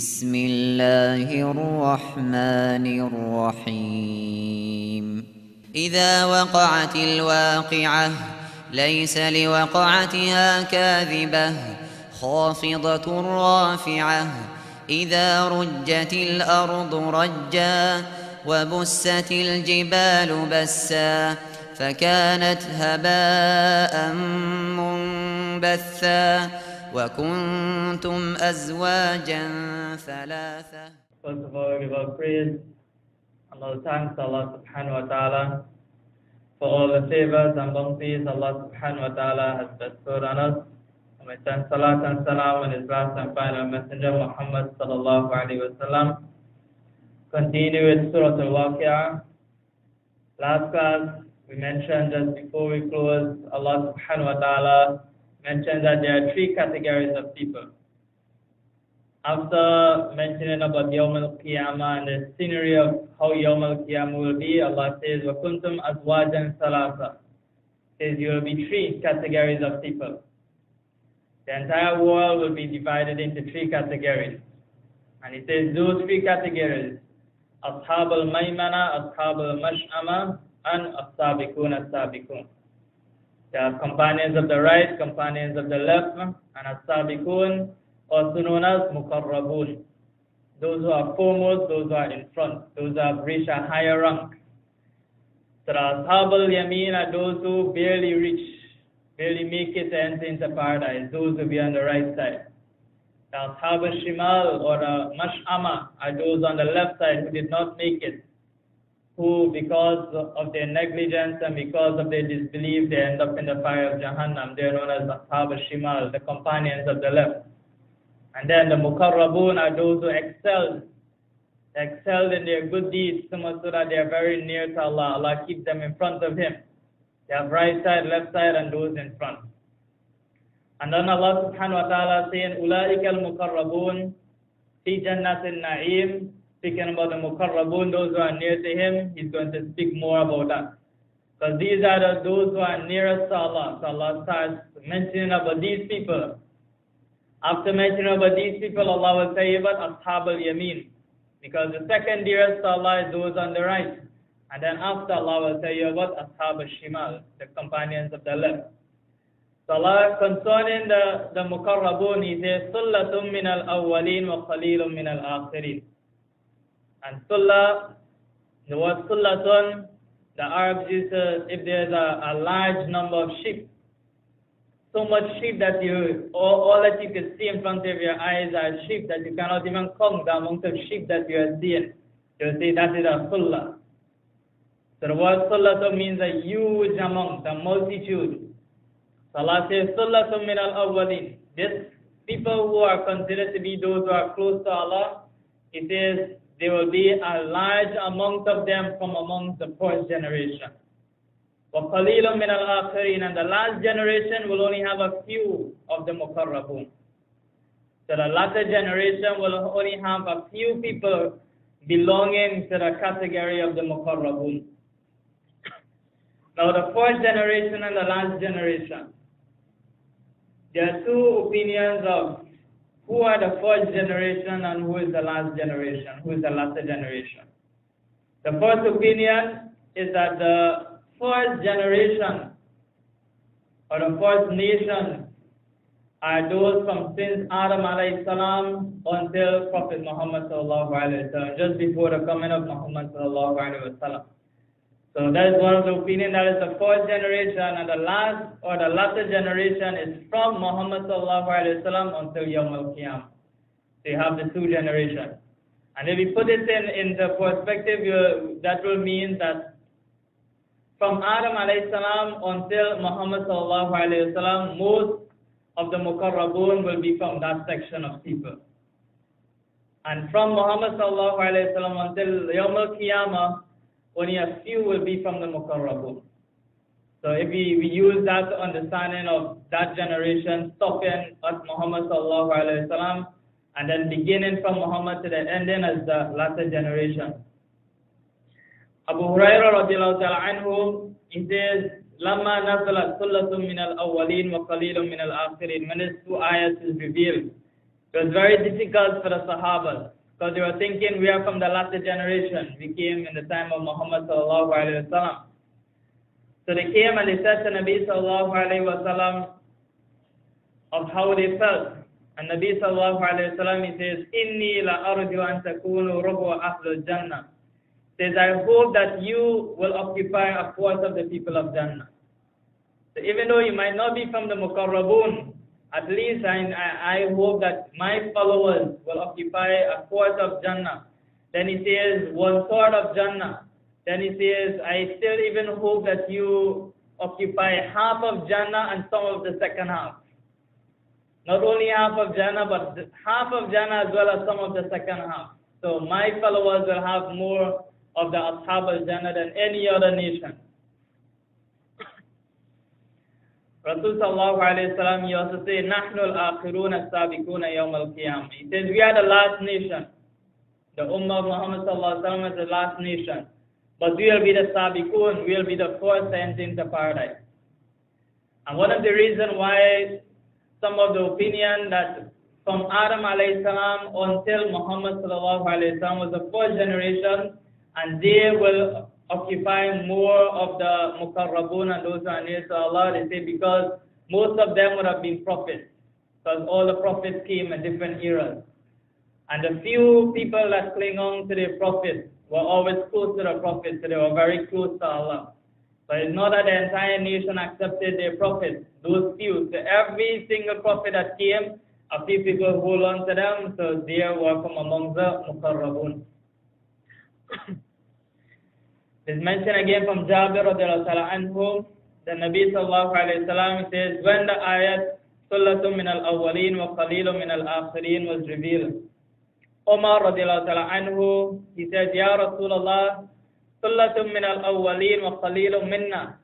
بسم الله الرحمن الرحيم إذا وقعت الواقعة ليس لوقعتها كاذبة خافضة رافعة إذا رجت الأرض رجا وبست الجبال بسا فكانت هباء منبثا وكنتم أزواجا ثلاثة. First of all, we give all praise and all thanks to Allah subhanahu wa ta'ala for all the favors and bounties Allah subhanahu wa ta'ala has bestowed on us. And we send salat and salam on his last and final messenger Muhammad sallallahu alayhi wa sallam. Continue with Surah Al-Waaqiah. Last class we mentioned just before we close, Allah subhanahu wa ta'ala mentioned that there are three categories of people. After mentioning about Yawm al-Qiyamah and the scenery of how Yawm al-Qiyamah will be, Allah says, وَكُنْتُمْ أَزْوَاجًا ثَلَاثًا. Says you will be three categories of people. The entire world will be divided into three categories. And it says those three categories, أَصْحَابُ الْمَيْمَنَةِ, أَصْحَابُ الْمَشْأَمَةِ, and أَصْحَابِكُونَ السَّابِقُونَ. There are companions of the right, companions of the left, and as-sabiqun, also known as muqarrabun. Those who are foremost, those who are in front, those who have reached a higher rank. So the ashab al-yamin are those who barely reach, barely make it to enter into paradise, those who be on the right side. The ashab al-shimal or the mash'ama are those on the left side who did not make it, who because of their negligence and because of their disbelief, they end up in the fire of Jahannam. They are known as Ashab al-Shimal, the companions of the left. And then the Muqarrabun are those who excelled in their good deeds, so much so that they are very near to Allah. Allah keeps them in front of Him. They have right side, left side, and those in front. And then Allah subhanahu wa ta'ala saying, أُولَٰئِكَ الْمُقَرَّبُونَ فِي جَنَّةِ النَّعِيمِ. Speaking about the Muqarrabun, those who are near to Him, He's going to speak more about that. Because these are those who are nearest to Allah. So Allah starts mentioning about these people. After mentioning about these people, Allah will tell you about Ashab al-Yamin. Because the second nearest to Allah is those on the right. And then after, Allah will tell you about Ashab al-Shimal, the companions of the left. So Allah, concerning the Muqarrabun, He says, سُلَّةٌ مِّنَ الْأَوَّلِينَ وَقَلِيلٌ مِّنَ الْآخِرِينَ. And Sulla, the word Sullatun, the Arabs use if there's a large number of sheep. So much sheep that all that you can see in front of your eyes are sheep that you cannot even count the amount of sheep that you are seeing. You say that is a Sulla. So the word Sullatun means a huge amount, a multitude. So Allah says, Sullatun min al-awwalin. These people who are considered to be those who are close to Allah, it says, there will be a large amount of them from among the first generation. وَقَلِيلٌ مِّنَ الْآخِرِينَ. And the last generation will only have a few of the Muqarrabun. So the latter generation will only have a few people belonging to the category of the Muqarrabun. Now the first generation and the last generation. There are two opinions of who are the first generation and who is the last generation, who is the latter generation. The first opinion is that the first generation or the first nation are those from since Adam alayhi salam until Prophet Muhammad sallallahu alayhi wa sallam, just before the coming of Muhammad sallallahu alayhi wa sallam. So that is one of the opinion, that is the first generation, and the last or the latter generation is from Muhammad sallallahu alayhi wa sallam until Yawm al-Qiyamah. So you have the two generations. And if we put it in the perspective, that will mean that from Adam alayhi salam until Muhammad sallallahu alayhi wa sallam, most of the Muqarrabun will be from that section of people. And from Muhammad sallallahu alayhi wa sallam until Yawm al-Qiyamah, only a few will be from the Muqarrabun. So if we use that understanding of that generation stopping at Muhammad sallallahu alayhi wa sallam and then beginning from Muhammad to the ending as the latter generation. Abu Hurairah radiallahu ta'ala anhu, he says, لَمَّا نَزَلَتْ سُلَّةٌ مِّنَ الْأَوَّلِينَ وَقَلِيلٌ مِّنَ الْآخِرِينَ. When these two ayats is revealed, It was very difficult for the Sahabas because they were thinking we are from the latter generation. We came in the time of Muhammad sallallahu alaihi wasallam. So they came and they said to Nabi sallallahu alaihi wasallam of how they felt. And Nabi sallallahu alaihi wasallam, he says, "Inni la arju an takunu rubu ahlul Jannah." Says, I hope that you will occupy a fourth of the people of Jannah. So even though you might not be from the Muqarrabun, at least I hope that my followers will occupy a fourth of Jannah. Then he says, 1/3 of Jannah. Then he says, I still even hope that you occupy half of Jannah and some of the second half. Not only half of Jannah, but half of Jannah as well as some of the second half. So my followers will have more of the Ashab al-Jannah than any other nation. Rasul sallallahu alayhi wa sallam, he also says, نَحْنُ الْآخِرُونَ السَّابِقُونَ يَوْمَ الْقِيَامَةِ. He says, we are the last nation. The Ummah of Muhammad sallallahu alayhi wa sallam is the last nation. But we will be the Sabiqun, we will be the first to enter into paradise. And one of the reasons why some of the opinion that from Adam alayhi salam until Muhammad sallallahu alayhi wa sallam was the first generation, and they will occupy more of the Muqarrabun and those who are near to Allah, they say because most of them would have been prophets, because all the prophets came in different eras. And the few people that cling on to the prophets were always close to the prophets, so they were very close to Allah. But it's not that the entire nation accepted their prophets, those few. So every single prophet that came, a few people hold on to them, so they were from among the Muqarrabun. It's mentioned again from Jabir radiallahu ta'ala anhu, the Nabi sallallahu alayhi wa sallam says, when the ayat Sullatun min al-awwaleen wa qalilun min al-akhirin was revealed, Umar radiallahu ta'ala anhu, he said, Ya Rasulullah, Sullatun min al-awwaleen wa qalilun minna.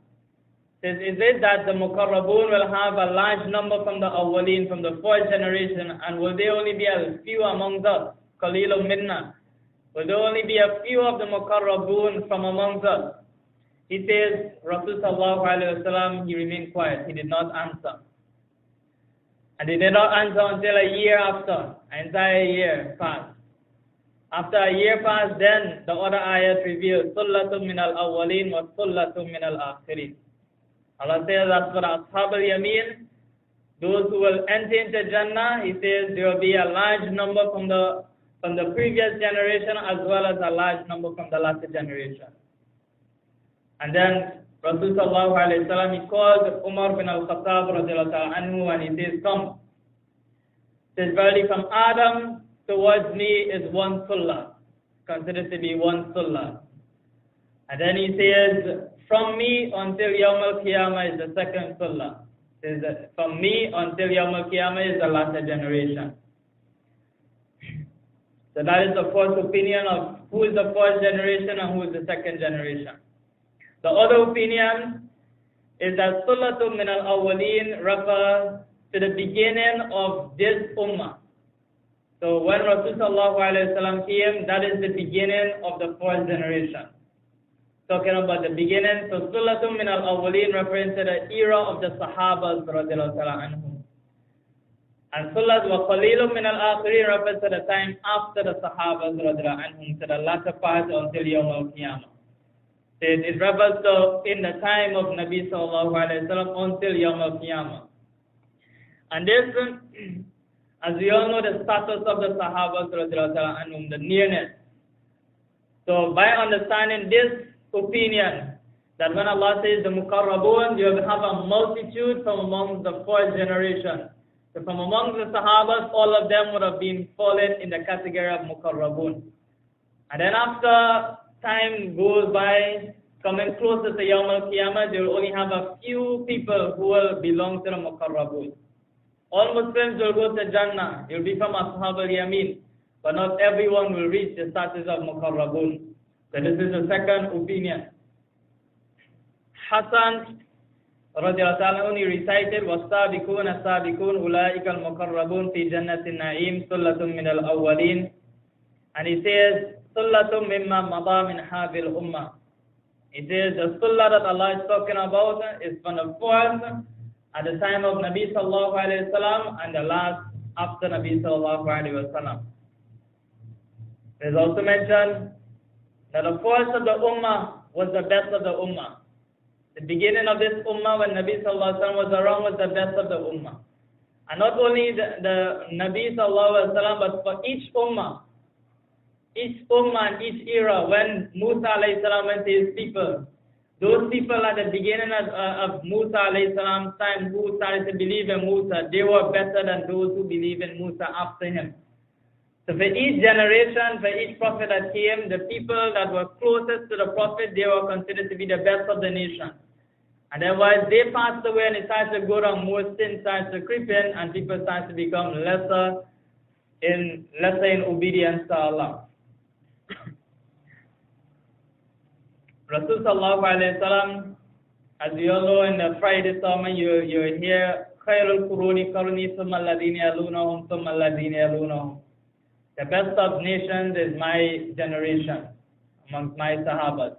Says, is it that the Muqarrabun will have a large number from the awwaleen, from the fourth generation, and will they only be a few among us? Qalilun minna. Will there only be a few of the Muqarrabun from amongst us? He says, Rasul sallallahu alayhi wa sallam, he remained quiet. He did not answer. And he did not answer until a year after, an entire year passed. After a year passed, then the other ayat revealed, Sullatun min al-awwaleen wa Sullatun min al-akhirin. Allah says, as for Ashab al-Yameen, those who will enter into Jannah, he says, there will be a large number from the previous generation as well as a large number from the latter generation. And then Rasul sallallahu alayhi wa sallam, he called Umar bin al-Khattab radiallahu ta'ala anhu and he says, come. He says, verily from Adam towards me is one sunnah, considered to be one sunnah. And then he says, from me until Yawm al-Qiyamah is the second sunnah. He says that from me until Yawm al-Qiyamah is the latter generation. So that is the first opinion of who is the first generation and who is the second generation. The other opinion is that Sullatun min al-awwaleen refers to the beginning of this ummah. So when Rasul sallallahu alayhi wa sallam came, that is the beginning of the first generation. Talking about the beginning, so Sullatun min al-awwaleen refers to the era of the Sahabas radiallahu ta'ala anhum. And Sullat wa qalilun min al-akhirin refers to the time after the Sahabas radiallahu anhum, to the latter part until Yawm al-Qiyamah. It refers to in the time of Nabi sallallahu alayhi wa sallam until Yawm al-Qiyamah. And this, as we all know, the status of the Sahabas radiallahu ta'ala anhum, the nearness. So by understanding this opinion, that when Allah says the Muqarrabun, you will have a multitude from among the fourth generation. So from among the Sahabas, all of them would have been fallen in the category of Muqarrabun. And then after time goes by, coming closer to Yawm al-Qiyamah, they will only have a few people who will belong to the Muqarrabun. All Muslims will go to Jannah. They will be from Ashab al-Yameen. But not everyone will reach the status of Muqarrabun. So this is the second opinion. Hassan radiallahu ta'ala anhu recited, وَالسَّابِقُونَ السَّابِقُونَ أُولَٰئِكَ الْمُقَرَّبُونَ فِي جَنَّةِ النَّعِيمِ ثُلَّةٌ مِّنَ الْأَوَّلِينَ. And he says, ثُلَّةٌ مِّمَّا مَضَىٰ مِنْ هَٰذِهِ الْأُمَّةِ. He says the sunnah that Allah is talking about is from the fourth at the time of Nabi sallallahu alayhi wa sallam and the last after Nabi sallallahu alaihi wasallam. It is also mentioned that the first of the ummah was the best of the ummah. The beginning of this ummah when Nabi sallallahu alaihi wasallam was around was the best of the ummah. And not only the Nabi sallallahu alaihi wasallam, but for each ummah and each era, when Musa alayhi salam went to his people, those people at the beginning of Musa alayhi salam's time who started to believe in Musa, they were better than those who believe in Musa after him. So for each generation, for each prophet that came, the people that were closest to the prophet, they were considered to be the best of the nation. And then once they passed away and it started to go down, more sin started to creep in and people started to become lesser in obedience to Allah. Rasul sallallahu alayhi wa sallam, as you all know, in the Friday sermon, you hear Khairul Quruni Qarni Summa Alladhina Yalunahum Summa Alladhina Yalunahum. The best of nations is my generation amongst my Sahabas.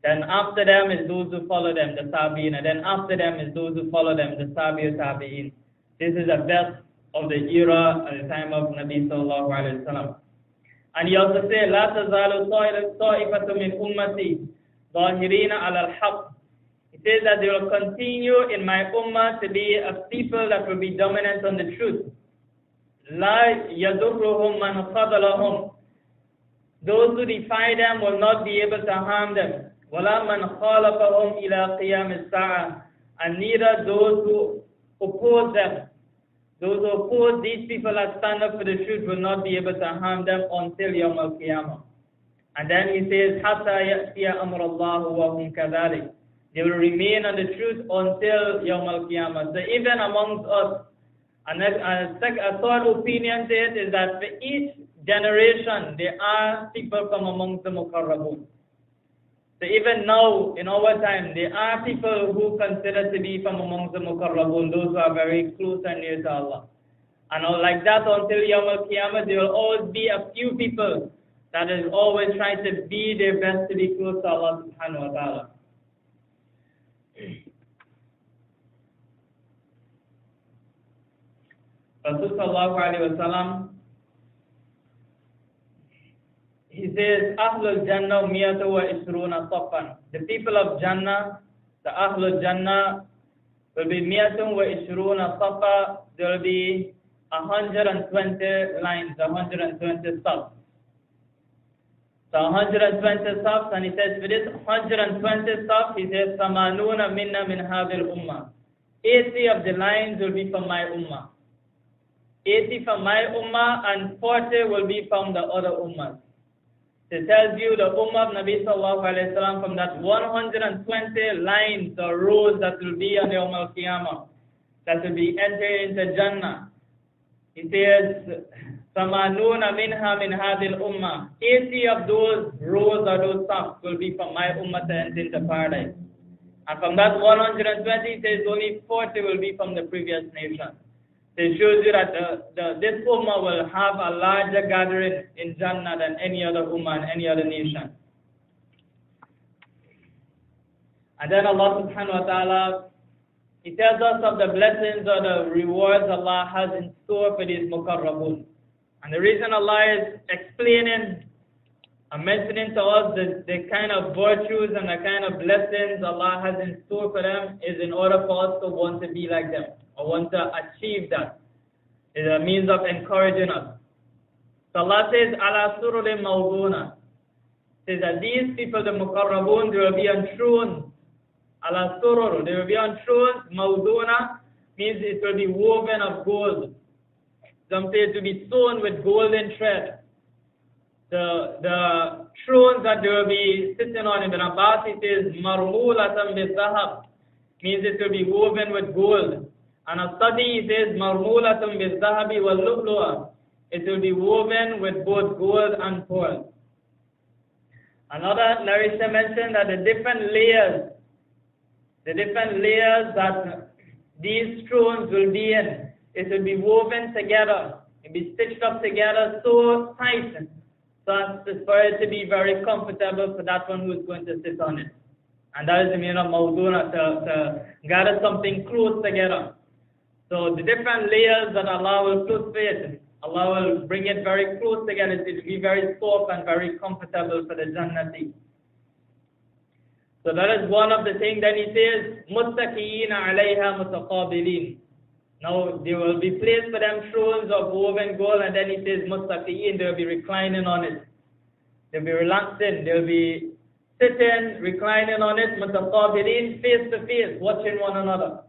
Then after them is those who follow them, the Tabi'in. And then after them is those who follow them, the Tabi'in. This is the best of the era at the time of Nabi sallallahu alayhi wa sallam. And he also said, La tazalu ta'ifatu min ummati zahirina ala al-haq. It says that they will continue in my ummah to be a people that will be dominant on the truth. La yadurruhum man khadalahum. Those who defy them will not be able to harm them. Wala man khalafahum ila qiyam as-sa'ah. And neither those who oppose them. Those who oppose these people that stand up for the truth will not be able to harm them until Yawm al-Qiyamah. And then he says, Hatta ya'tiya amr Allah wa hum kadhalik. They will remain on the truth until Yawm al-Qiyamah. So even amongst us, a third opinion says is that for each generation there are people from amongst the Muqarrabun. So even now, in our time, there are people who consider to be from amongst the Muqarrabun, those who are very close and near to Allah. And like that until Yawm al-Qiyamah, there will always be a few people that is always trying to be their best to be close to Allah subhanahu wa ta'ala. Rasul sallallahu alayhi wa sallam, he says, Ahlul Jannah miyatu wa isruna safan. The people of Jannah, the Ahlul Jannah, will be miyatu wa isruna safa. There will be 120 lines, 120 stops. So 120 stops, and he says, for this 120 stops, he says, Samanuna minna min hadil ummah. 80 of the lines will be from my ummah. 80 from my ummah, and 40 will be from the other ummahs. It tells you the ummah of Nabi sallallahu alayhi wa sallam from that 120 lines or rows that will be on the Yawm al-Qiyamah, that will be entered into Jannah. It says, Samanuna minha min hadil ummah. 80 of those rows or those stops will be from my ummah to enter into paradise. And from that 120, it says only 40 will be from the previous nation. It shows you that this ummah will have a larger gathering in Jannah than any other ummah and any other nation. And then Allah subhanahu wa ta'ala, He tells us of the blessings or the rewards Allah has in store for these muqarrabun. And the reason Allah is explaining and mentioning to us the kind of virtues and the kind of blessings Allah has in store for them is in order for us to want to be like them, or want to achieve that. It's a means of encouraging us. So Allah says, Ala sururin mawduna. Says that these people, the muqarrabun, they will be on thrones. Ala surur, they will be on thrones. Mawduna means it will be woven of gold. Some say it will be sewn with golden thread. The thrones that they will be sitting on, in the Abbas it says marmulatan bizahab, means it will be woven with gold. And a study it says marmulatan bizahabi wal lu'lu'a, it will be woven with both gold and pearl. Another narration mentioned that the different layers that these thrones will be in, it will be woven together, it will be stitched up together so tight, so as for it to be very comfortable for that one who is going to sit on it. And that is the meaning of mawduna, to gather something close together. So the different layers that Allah will put it, Allah will bring it very close together. It will be very soft and very comfortable for the Jannati. So that is one of the things that he says, مُتَّكِئِينَ عَلَيْهَا مُتَقَابِلِينَ. Now there will be placed for them thrones of woven gold, and then he says, مُتَّكِئِينَ, they will be reclining on it. They'll be relaxing, they'll be sitting, reclining on it, مُتَقَابِلِينَ, face to face, watching one another.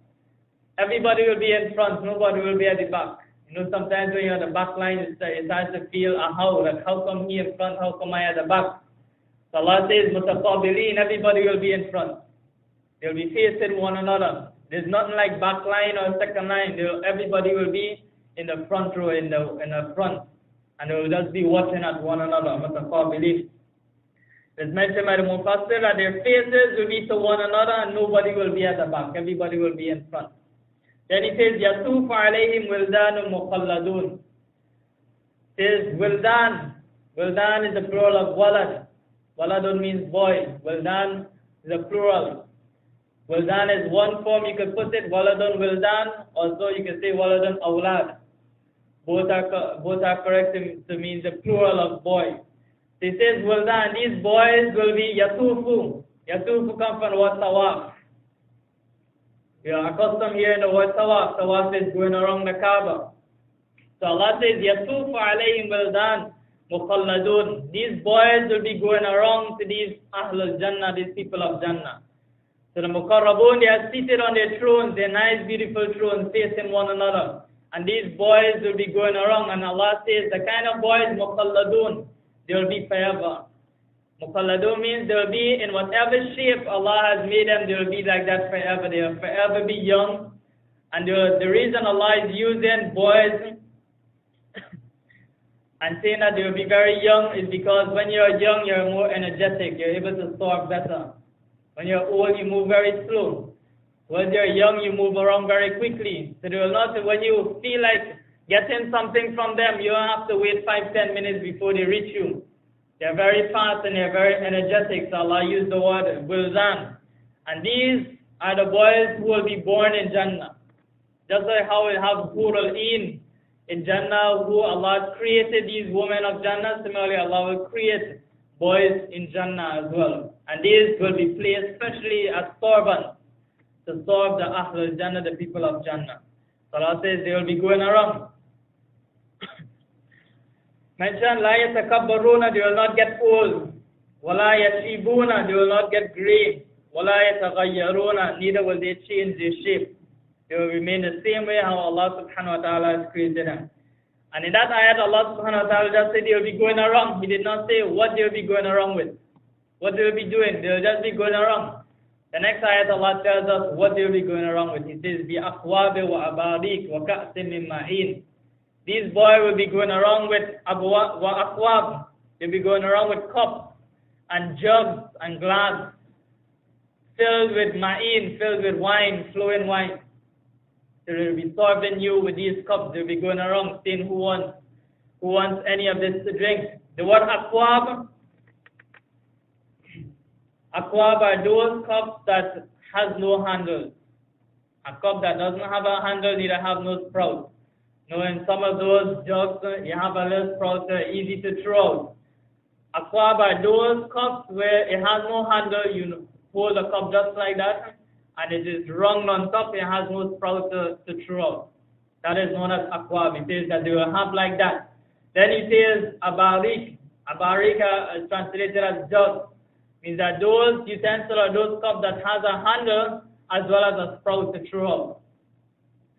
Everybody will be in front, nobody will be at the back. You know, sometimes when you're on the back line, it starts to feel a how, like how come he in front, how come I at the back? So Allah says, مُتَقَابِلِينَ, everybody will be in front. They'll be facing one another. There's nothing like back line or second line. Everybody will be in the front row, in the front. And they will just be watching at one another. مُتَقَابِلِينَ. It's mentioned by the Mufassir that their faces will be to one another and nobody will be at the back. Everybody will be in front. Then he says, يَطُوفُ عَلَيْهِمْ وِلْدَانٌ مُخَلَّدُونَ. Says, Wildan. Wildan is the plural of walad. Waladun means boy. Wildan is a plural. Wildan is one form, you could put it, waladun wildan. Also you can say waladun awlad. Both are correct to mean the plural of boy. He says wildan, these boys will be yatufu. Yatufu comes from what tawaf. We are accustomed here in the word tawaf. Tawaf is going around the Kaaba. So Allah says, yatufu alayhim wildan mukhalladun. These boys will be going around to these Ahlul Jannah, these people of Jannah. So the Muqarrabun, they are seated on their thrones, their nice beautiful thrones facing one another. And these boys will be going around, and Allah says, the kind of boys, mukhalladun, they will be forever. Mukhalladun means they will be in whatever shape Allah has made them, they will be like that forever. They will forever be young. And the reason Allah is using boys and saying that they will be very young is because when you're young, you're more energetic, you're able to talk better. When you're old, you move very slow. When you're young, you move around very quickly. So they will not, when you feel like getting something from them, you don't have to wait 5-10 minutes before they reach you. They're very fast and they're very energetic. So Allah used the word wildan. And these are the boys who will be born in Jannah. Just like how we have Hurul Ain in Jannah, who Allah created these women of Jannah, similarly Allah will create boys in Jannah as well. And these will be placed especially as servants to serve the Ahlul Jannah, the people of Jannah. So Allah says they will be going around. Mention, La yatakabbaruna, they will not get old. Wala yashibuna, they will not get gray. Wala yataghayyaruna, neither will they change their shape. They will remain the same way how Allah subhanahu wa ta'ala has created them. And in that ayat, Allah subhanahu wa ta'ala just said they will be going around. He did not say what they will be going around with. What they will be doing. They will just be going around. The next ayat, Allah tells us what they will be going around with. He says, بِأَخْوَابِ وَأَبَارِيكَ وَكَأْسٍ مِّن مَّعِينٍ. These boys will be going around with akwab. They'll be going around with cups and jugs and glass filled with ma'in, filled with wine, flowing wine. So they'll be serving you with these cups. They'll be going around saying who wants any of this to drink. The word akwab are those cups that has no handle. A cup that doesn't have a handle, neither have no spout. No, in some of those jugs, you have a little sprout, easy to throw out. Akwab are those cups where it has no handle, you hold the cup just like that, and it is rung on top, it has no sprout to throw out. That is known as akwab. It says that they will have like that. Then it says abarik. Abarik is translated as jug. Means that those utensils or those cups that has a handle as well as a sprout to throw out.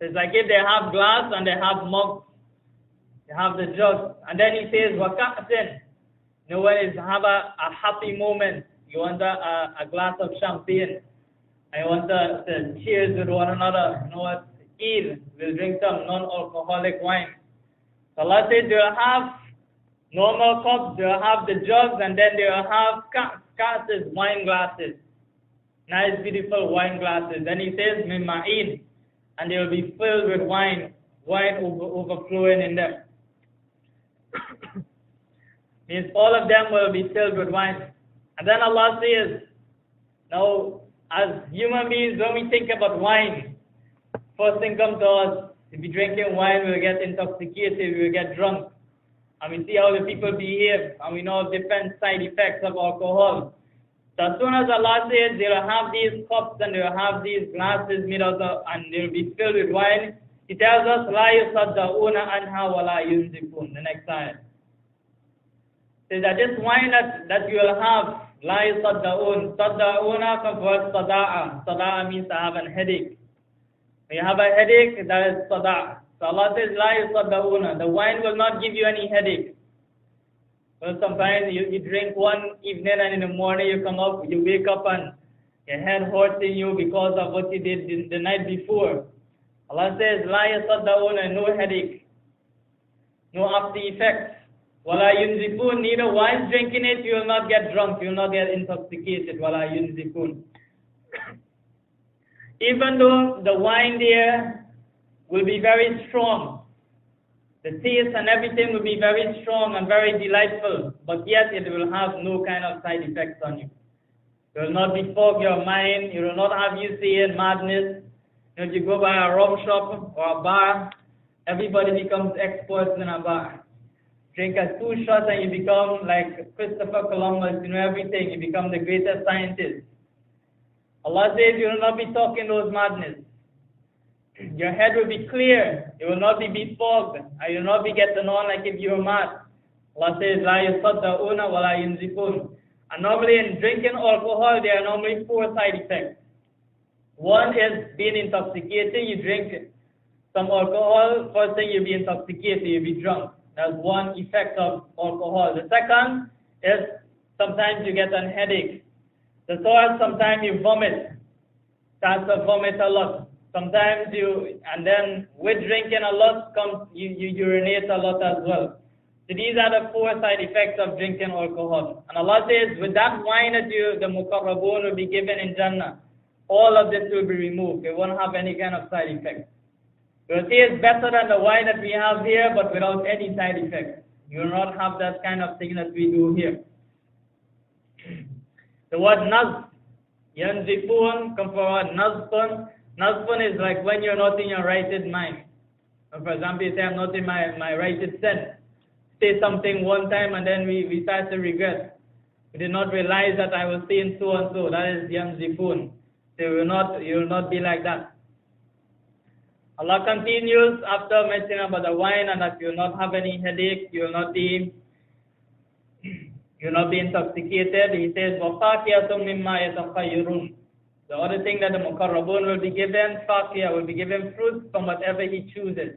It's like if they have glass and they have mugs, they have the jugs. And then he says, وَكَأْسٍ. No one is have a happy moment. You want a glass of champagne. I want to cheers with one another. You know what? Eid. We'll drink some non-alcoholic wine. So Allah says they will have normal cups, they will have the jugs, and then they will have glasses, wine glasses. Nice, beautiful wine glasses. Then he says, مِن مَّعِينٍ. And they will be filled with wine overflowing in them. Means all of them will be filled with wine. And then Allah says, now as human beings, when we think about wine, first thing comes to us, if we're drinking wine, we'll get intoxicated, we'll get drunk. And we see how the people behave, and we know different side effects of alcohol. So as soon as Allah says they'll have these cups and they'll have these glasses made out of, and they'll be filled with wine, He tells us, لا يصدعون عنها ولا ينزفون. The next ayah. Says that this wine that you will have, لا يصدعون. صدعون comes from صداع. صداع means to have a headache. When you have a headache, that is صداع. So Allah says, لا يصدعون. The wine will not give you any headache. Well, sometimes you drink one evening and in the morning you come up, you wake up and your head hurts in you because of what you did the night before. Allah says, لا يصدعون, no headache, no after effects. ولا ينزفون, neither while drinking it you will not get drunk, you will not get intoxicated. ولا ينزفون. Even though the wine there will be very strong, the taste and everything will be very strong and very delightful, but yet it will have no kind of side effects on you. It will not befog your mind, it will not have you seeing madness. If you go by a rum shop or a bar, everybody becomes experts in a bar. Drink a 2 shots and you become like Christopher Columbus, you know everything, you become the greatest scientist. Allah says you will not be talking those madness. Your head will be clear, it will not be befogged, and you will not be getting on like if you were mad. Allah says, لا يصدعون ولا ينزفون. And normally in drinking alcohol, there are normally 4 side effects. One is being intoxicated. You drink some alcohol, first thing you'll be intoxicated, you'll be drunk. That's one effect of alcohol. The second is sometimes you get a headache. The third, sometimes you vomit. Starts to vomit a lot. Sometimes and then with drinking a lot comes you urinate a lot as well. So these are the 4 side effects of drinking alcohol. And Allah says, with that wine that the muqarrabun will be given in Jannah, all of this will be removed. It won't have any kind of side effects. It will taste better than the wine that we have here, but without any side effects. You will not have that kind of thing that we do here. The word naz, yanzifun, comes from nazfun. Nazfun is like when you're not in your righted mind. For example, you say, I'm not in my righted sense. Say something one time and then we start to regret. We did not realize that I was saying so and so. That is yanzifun. So you will not be like that. Allah continues after mentioning about the wine and that you will not have any headache, you will not be intoxicated. He says, وَفَاكِيَةٌ مِمَّا يَتَخَيِّرُونَ. The other thing that the muqarrabun will be given, faqiyah, will be given fruit from whatever he chooses.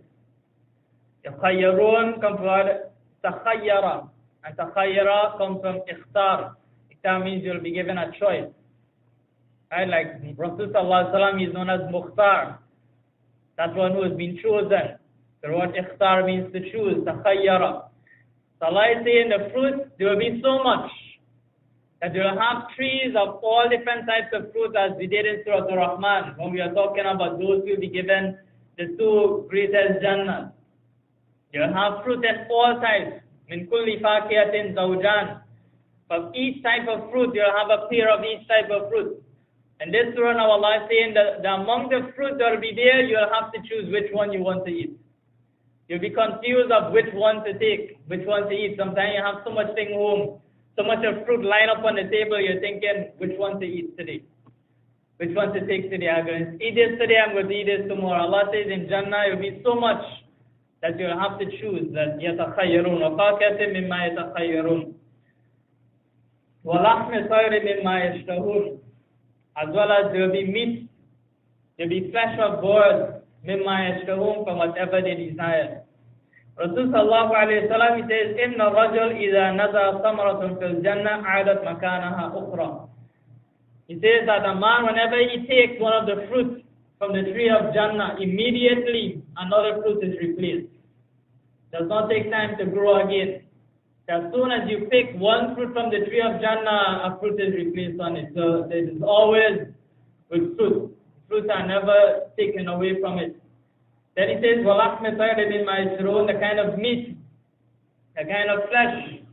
Yakhayyarun comes from takhayyara, and takhayyara comes from ikhtar. Ikhtar means you'll be given a choice. Right? Like Rasul sallallahu alaihi wasallam is known as mukhtar. That one who has been chosen. The word ikhtar means to choose, takhayyara. So Allah is saying the fruit, there will be so much that you will have trees of all different types of fruit, as we did in Surah Ar-Rahman, when we are talking about those who will be given the 2 greatest Jannahs. You will have fruit in all types. Min kulli fakiyatin zawjan. From each type of fruit, you will have a pair of each type of fruit. And this surah now Allah is saying that among the fruit that will be there, you will have to choose which one you want to eat. You'll be confused of which one to take, which one to eat. Sometimes you have so much thing home, so much of fruit line up on the table, you're thinking which one to eat today. Which one to take today? I'm going to eat this today, I'm going to eat this tomorrow. Allah says in Jannah, it will be so much that you'll have to choose. That يَتَخَيَّرُونَ وَفَاكَةٍ مِمَّا يَتَخَيَّرُونَ وَلَحْمِ طَيْرٍ مِمَّا يَشْتَهُونَ. As well as there will be meat, there will be flesh of birds, مِمَّا يَشْتَهُونَ, from whatever they desire. Rasul sallallahu alayhi wa sallam, he says, إِنَّ الرَّجُلْ إِذَا نَزَى ثَمْرَةٌ فِي الْجَنَّةِ عَادَتْ مَكَانَهَا أُخْرَى. He says that a man, whenever he takes one of the fruits from the tree of Jannah, immediately another fruit is replaced. Does not take time to grow again. As soon as you pick one fruit from the tree of Jannah, a fruit is replaced on it. So there is always with fruit. Fruits are never taken away from it. Then he says, وَلَحْمِ طَيْرٍ مِمَّا يَشْتَهُونَ, the kind of meat, the kind of flesh.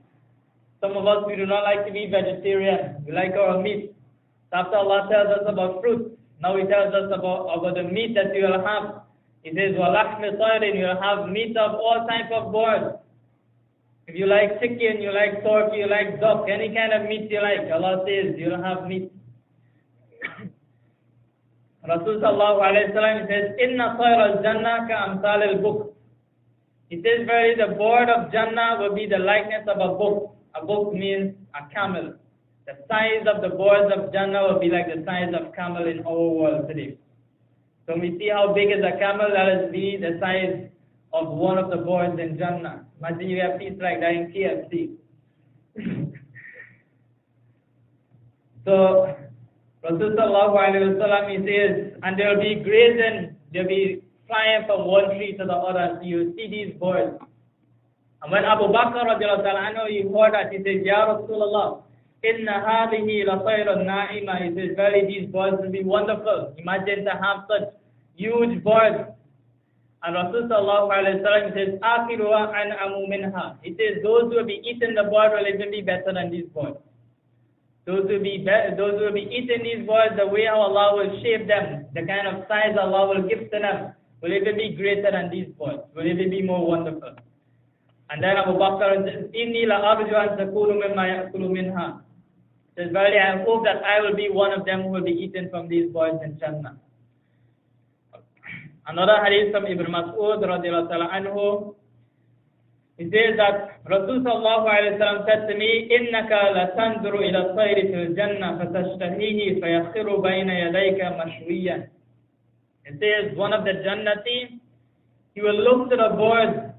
Some of us, we do not like to be vegetarian. We like our meat. After Allah tells us about fruit, Now He tells us about the meat that you will have. He says, وَلَحْمِ طَيْرٍ, you will have meat of all types of birds. If you like chicken, you like turkey, you like duck, any kind of meat you like, Allah says you will have meat. Rasul sallallahu alayhi wa sallam says, Inna sayra al-jannah ka-amthal al-buk. He says, very the bird of Jannah will be the likeness of a book. A book means a camel. The size of the birds of Jannah will be like the size of camel in our world today. So we see how big is a camel, that is be the size of one of the birds in Jannah. Imagine you have piece like that in KFC. So Rasul sallallahu alayhi wa sallam, he says, and they will be grazing, they will be flying from one tree to the other. So you see these birds. And when Abu Bakr radiallahu ta'ala anhu, he heard that, he says, Ya Rasulullah, inna hadihi la sayrun na'ima. He says, verily these birds will be wonderful. Imagine to have such huge birds. And Rasul sallallahu alayhi wa sallam, he says, Akiruha an'amu minha. He says, those who will be eating the bird will even be better than these birds. Those who will be eating these birds, the way how Allah will shape them, the kind of size Allah will give to them, will even be greater than these birds, will even be more wonderful. And then Abu Bakr says, Inni la arju an takunu mimma ya'kulu minha. Says, verily I hope that I will be one of them who will be eaten from these birds in Jannah. Another hadith from Ibn Mas'ud radiallahu ta'ala anhu, he says that Rasul sallallahu alayhi wa sallam said to me, Innaka la tanzuru ila sayri fil jannah fatashtahihi fayakhiru bayna yadayka mashwiyan. It says one of the Jannati, he will look to the birds,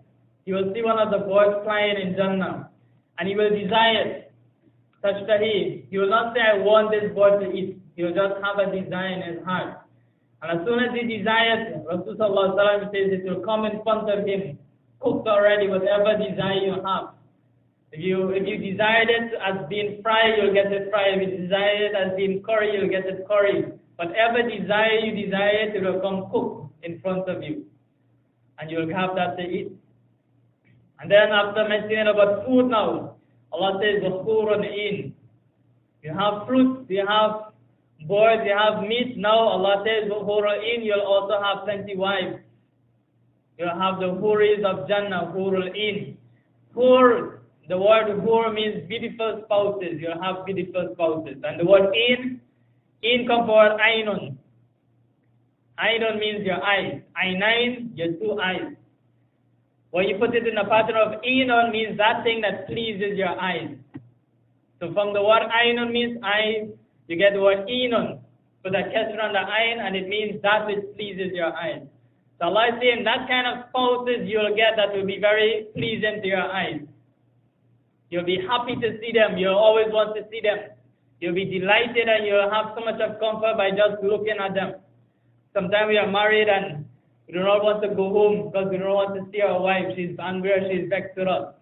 he will see one of the birds flying in Jannah, and he will desire it. Tashtahi, he will not say, I want this bird to eat. He will just have a desire in his heart. And as soon as he desires, Rasul sallallahu alayhi wa sallam says it will come in front of him, cooked already, whatever desire you have. If you desired it as being fried, you'll get it fried. If you desire it as being curry, you'll get it curry. Whatever desire you desire, it will come cooked in front of you. And you'll have that to eat. And then after mentioning about food now, Allah says, وَخُورٌ إِن. You have fruits, you have birds, you have meat. Now Allah says, وَخُورٌ إِن. You'll also have plenty wives. You'll have the huris of Jannah, hurul in. Hur, the word hur means beautiful spouses. You'll have beautiful spouses. And the word in comes from ainun. Ainun means your eyes. Ainain, your two eyes. When you put it in the pattern of inun, means that thing that pleases your eyes. So from the word ainun means eyes, you get the word inun. Put a kesra on the ain, and it means that which pleases your eyes. So Allah is saying that kind of spouses you'll get that will be very pleasant to your eyes. You'll be happy to see them. You'll always want to see them. You'll be delighted and you'll have so much of comfort by just looking at them. Sometimes we are married and we do not want to go home because we don't want to see our wife. She's angry or she's vexed with us.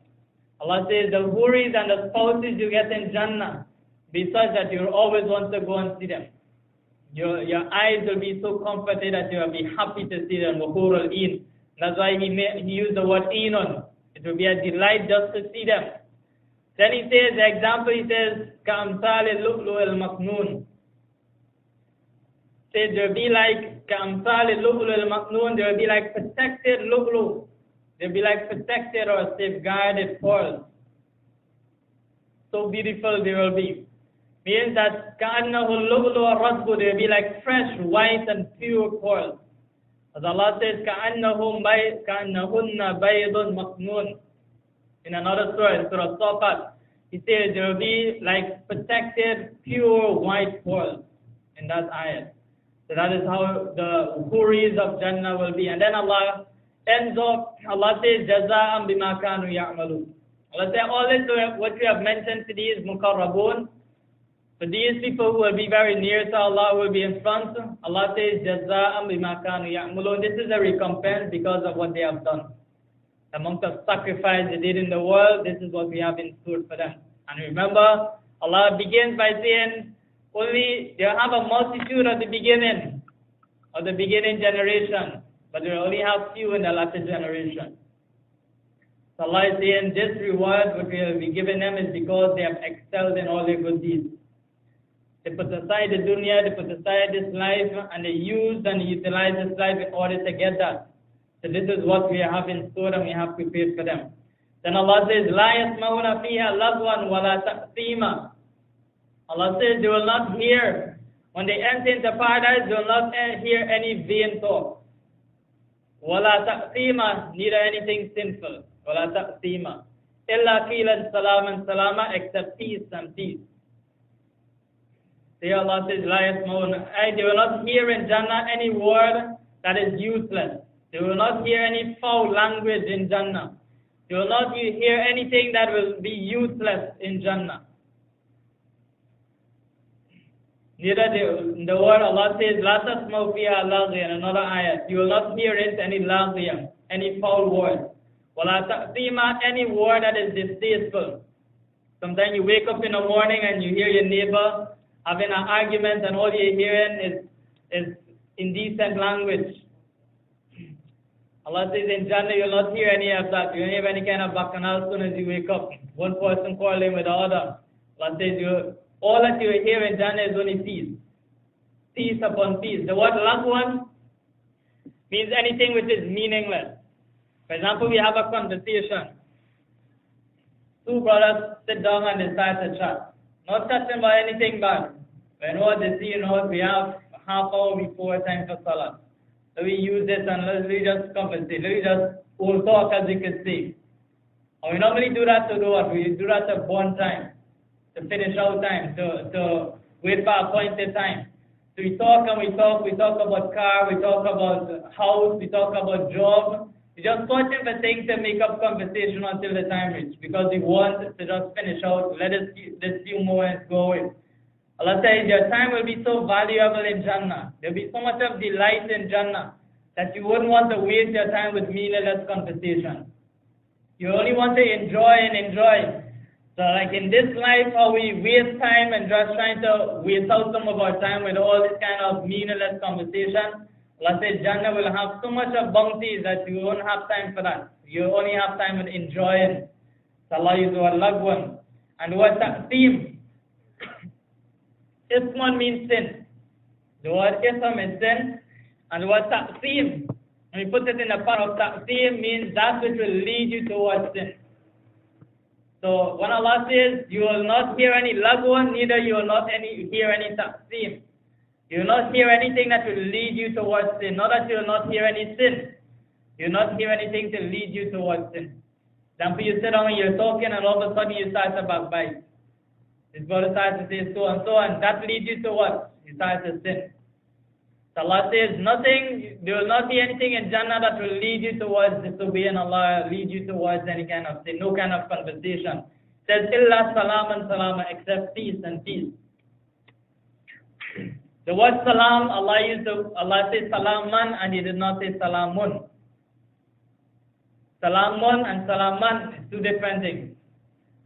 Allah says the huris and the spouses you get in Jannah be such that you'll always want to go and see them. Your eyes will be so comforted that you will be happy to see them. That's why he used the word inun. It will be a delight just to see them. Then he says, the example, he says, كَأَمْثَالِ اللُّؤْلُؤِ الْمَكْنُونِ. Says there will be like كَأَمْثَالِ اللُّؤْلُؤِ الْمَكْنُونِ. There will be like protected lu'lu. They will be like protected or safeguarded pearls. So beautiful they will be. Means that كَأَنَّهُ اللُّؤْلُؤُ الرَّسْبُ. They will be like fresh, white and pure pearls. As Allah says, كَأَنَّهُنَّ بَيْضٌ مَكْنُونَ. In another surah, in Surah Safat, he says there will be like protected, pure white pearls in that ayat. So that is how the huris of Jannah will be. And then Allah ends off, Allah says, جَزَاءً بِمَا كَانُوا يَعْمَلُونَ. Allah says, all this what we have mentioned to these muqarrabun, for these people who will be very near to Allah, who will be in front, Allah says, جَزَاءً بِمَا كَانُوا يَعْمَلُونَ. This is a recompense because of what they have done. The amount of sacrifice they did in the world, this is what we have in store for them. And remember, Allah begins by saying, only they have a multitude at the beginning, of the beginning generation, but they only have few in the latter generation. So Allah is saying, this reward which we will be giving them is because they have excelled in all their good deeds. They put aside the dunya, they put aside this life, and they use and utilize this life in order to get that. So this is what we have in store and we have prepared for them. Then Allah says, لا يسمعون فيها لغوا ولا تأثيما. Allah says they will not hear, when they enter into paradise, they will not hear any vain talk. ولا تأثيما, neither anything sinful. ولا تأثيما. إلا قيلا سلاما سلاما, except peace and peace. Here Allah says, لا يسمعون. They will not hear in Jannah any word that is useless. They will not hear any foul language in Jannah. They will not hear anything that will be useless in Jannah. Neither in the word Allah says, لا تسمعوا فيها لاغيا, in another ayat. You will not hear it any لاغيا, any foul word. ولا تأثيما, any word that is distasteful. Sometimes you wake up in the morning and you hear your neighbor having an argument, and all you're hearing is indecent language. Allah says in Jannah you will not hear any of that. You don't hear any kind of bacchanal as soon as you wake up. One person quarreling with the other. Allah says all that you hear in Jannah is only peace. Peace upon peace. The word lagwan means anything which is meaningless. For example, we have a conversation. Two brothers sit down and they start to chat. Not chatting about anything bad. When what they see, we have half hour before time for salah. So we use this and we just compensate. We just all talk, as you can see. And we normally do that to do what? We do that to burn time, to finish out time, to wait for appointed time. So we talk and we talk about car, we talk about house, we talk about job. We just searching for things to make up conversation until the time reach, because we want to just finish out, let us this few moments go away. Allah says your time will be so valuable in Jannah. There will be so much of delight in Jannah that you wouldn't want to waste your time with meaningless conversation. You only want to enjoy and enjoy. So like in this life, how we waste time and just trying to waste out some of our time with all this kind of meaningless conversation. Allah says Jannah will have so much of bounties that you won't have time for that. You only have time to enjoy it. So Allah uses the word lagwan. And the word ta'zeem. Isman means sin. The word ism is sin. And the word ta'zeem, when we put it in the part of ta'zeem, means that which will lead you towards sin. So when Allah says you will not hear any lagwan, neither you will not hear any ta'zeem. You will not hear anything that will lead you towards sin. Not that you will not hear any sin. You will not hear anything to lead you towards sin. Example, you sit down and you're talking and all of a sudden you start to backbite. This brother starts to say so and so, and that leads you to what? You start to sin. So Allah says nothing, you will not see anything in Jannah that will lead you towards disobeying Allah, lead you towards any kind of sin, no kind of conversation. It says, illa salam and salama, except peace and peace. The word salam, Allah says salaman and He did not say salamun. Salamun and salaman is two different things.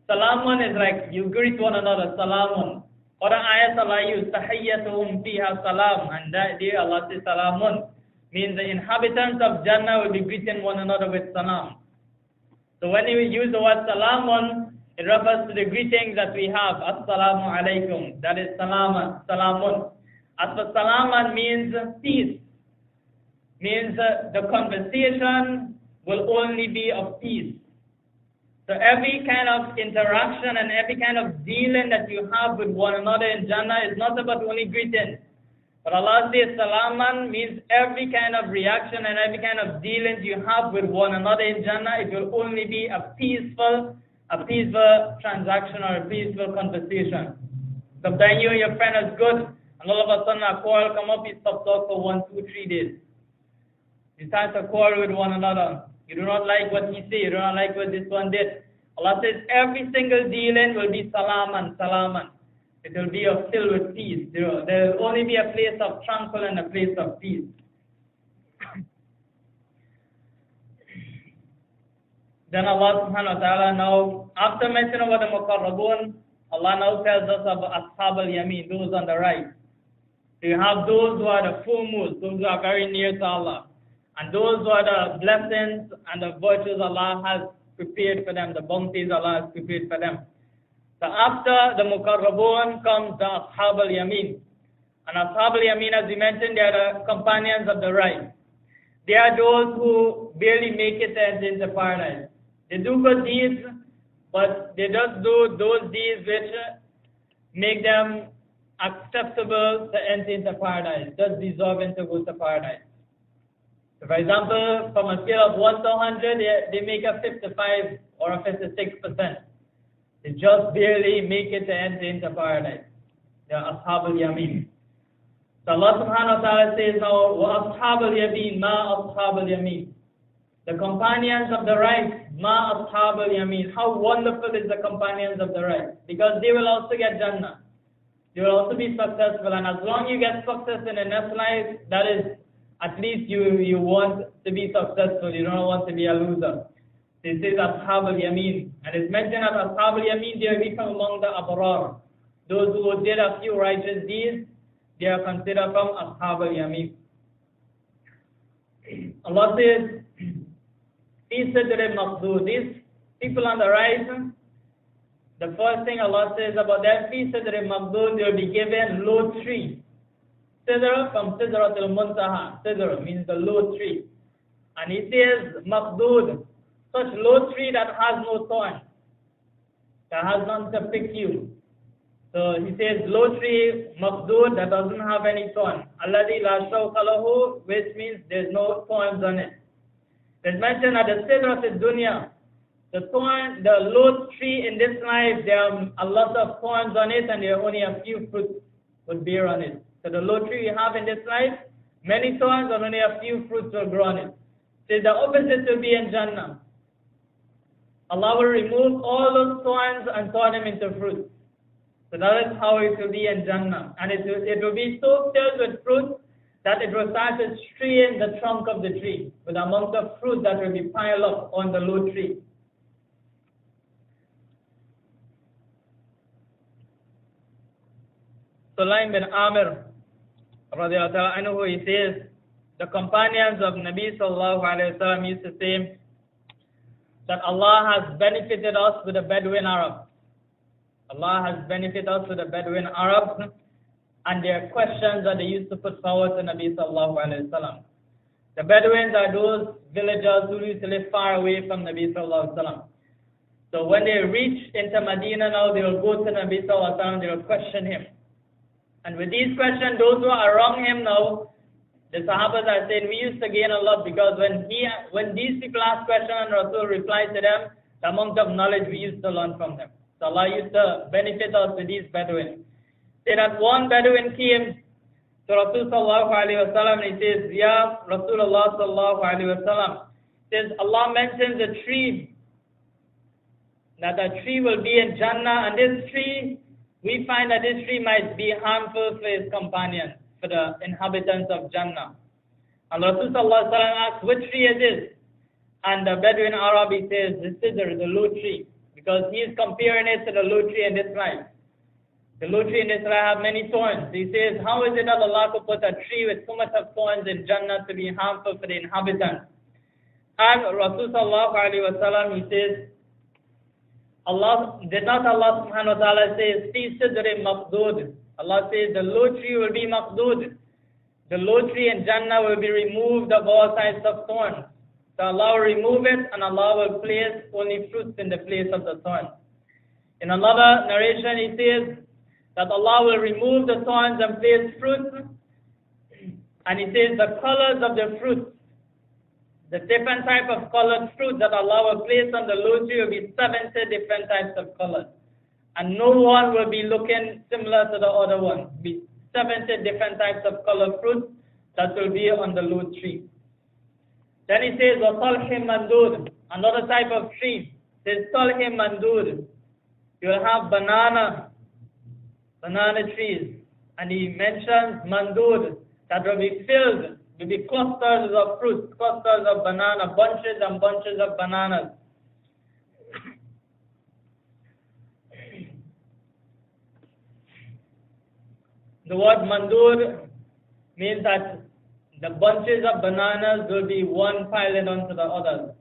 Salamun is like you greet one another, salamun. Other ayat Allah used tahiyyatuhum fiha salam, and that day Allah says salamun, means the inhabitants of Jannah will be greeting one another with salam. So when we use the word salamun, it refers to the greetings that we have. Assalamu alaikum. That is salamun. As for salaman means peace. Means the conversation will only be of peace. So every kind of interaction and every kind of dealing that you have with one another in Jannah is not about only greeting. But Allah says salaman means every kind of reaction and every kind of dealings you have with one another in Jannah, it will only be a peaceful transaction or a peaceful conversation. Sometimes you and your friend is good, and all of a sudden a quarrel come up, you stop talk for 1, 2, 3 days. You start to quarrel with one another. You do not like what he said, you do not like what this one did. Allah says every single dealing will be salaman. It will be filled with peace. There will only be a place of tranquil and a place of peace. Then Allah subhanahu wa ta'ala now, after mentioning about the muqarrabun, Allah now tells us about ashab al-yamin, those on the right. So you have those who are the foremost, those who are very near to Allah. And those who are the blessings and the virtues Allah has prepared for them, the bounties Allah has prepared for them. So after the Muqarrabun comes the Ashab al-Yamin. And Ashab al-Yamin, as we mentioned, they are the companions of the right. They are those who barely make it into paradise. They do good deeds, but they just do those deeds which make them acceptable to enter into paradise, just deserving to go to paradise. So for example, from a scale of 1 to 100, they make a 55 or a 56%. They just barely make it to enter into paradise. They are Ashab al-Yamin. So Allah subhanahu wa ta'ala says now, وَأَصْحَابُ الْيَمِينَ مَا أَصْحَابُ الْيَمِينَ. The companions of the right, مَا أَصْحَابُ الْيَمِينَ. How wonderful is the companions of the right. Because they will also get Jannah. They will also be successful. And as long as you get success in the next life, that is, at least you want to be successful. You don't want to be a loser. This is Ashab al-Yamin. And it's mentioned that Ashab al-Yamin, they are become among the Abrar. Those who did a few righteous deeds, they are considered from Ashab al-Yamin. Allah says, Fi Sidr Maqdood. These people on the right, the first thing Allah says about them, Fi Sidr Maqdood, they will be given low tree. Sidr from Sidratul Muntaha. Sidr means the low tree. And he says, Maqdood, such low tree that has no thorn, that has none to prick you. So he says, low tree, Maqdood, that doesn't have any thorn. Alladhi la shawqa lahu, which means there's no thorns on it. It's mentioned at the Sidrat al-Dunya, the low tree in this life, there are a lot of thorns on it and there are only a few fruits would bear on it. So the low tree you have in this life, many thorns and only a few fruits will grow on it. So the opposite will be in Jannah. Allah will remove all those thorns and turn them into fruits. So that is how it will be in Jannah. And it will be so filled with fruit that it will start to strain the trunk of the tree with the amount of fruit that will be piled up on the low tree. Sulaim bin Amir, radiallahu anhu, he says, the companions of Nabi sallallahu alayhi wa sallam used to say that Allah has benefited us with the Bedouin Arabs. Allah has benefited us with the Bedouin Arabs and their questions that they used to put forward to Nabi sallallahu alayhi wa sallam. The Bedouins are those villagers who used to live far away from Nabi sallallahu alayhi wa sallam. So when they reach into Medina now, they will go to Nabi sallallahu alayhi wa sallam, they will question him. And with these questions, those who are around him now, the Sahabas are saying, we used to gain a lot because when these people ask questions and Rasul replied to them, the amount of knowledge we used to learn from them. So Allah used to benefit us with these Bedouins. Say that one Bedouin came to Rasul sallallahu alayhi wa sallam and he says, Ya Rasulullah sallallahu alayhi wa sallam, says Allah mentions a tree, that a tree will be in Jannah, and this tree, we find that this tree might be harmful for his companions, for the inhabitants of Jannah. And Rasul sallallahu alayhi wa sallam asks, which tree is this? And the Bedouin Arabi says, this is the low tree, because he is comparing it to the low tree in this life. The low tree in this life have many thorns. He says, how is it that Allah could put a tree with so much of thorns in Jannah to be harmful for the inhabitants? And Rasul sallallahu alayhi wa sallam, he says, did not Allah subhanahu wa ta'ala says, Fi sidri maqdood. Allah says the low tree will be maqdood. The low tree in Jannah will be removed of all types of thorns. So Allah will remove it and Allah will place only fruits in the place of the thorns. In another narration he says that Allah will remove the thorns and place fruits. And he says the colors of the fruits, the different type of colored fruit that Allah will place on the low tree will be 70 different types of colors. And no one will be looking similar to the other one. Be 70 different types of colored fruit that will be on the low tree. Then he says, وَطَلْحٍ مَنْدُودٍ. Another type of tree. It says, طَلْحٍ مَنْدُودٍ. You will have banana trees. And he mentions mandud, that will be filled. Will be clusters of fruits, clusters of banana, bunches and bunches of bananas. The word mandur means that the bunches of bananas will be one piled onto the other.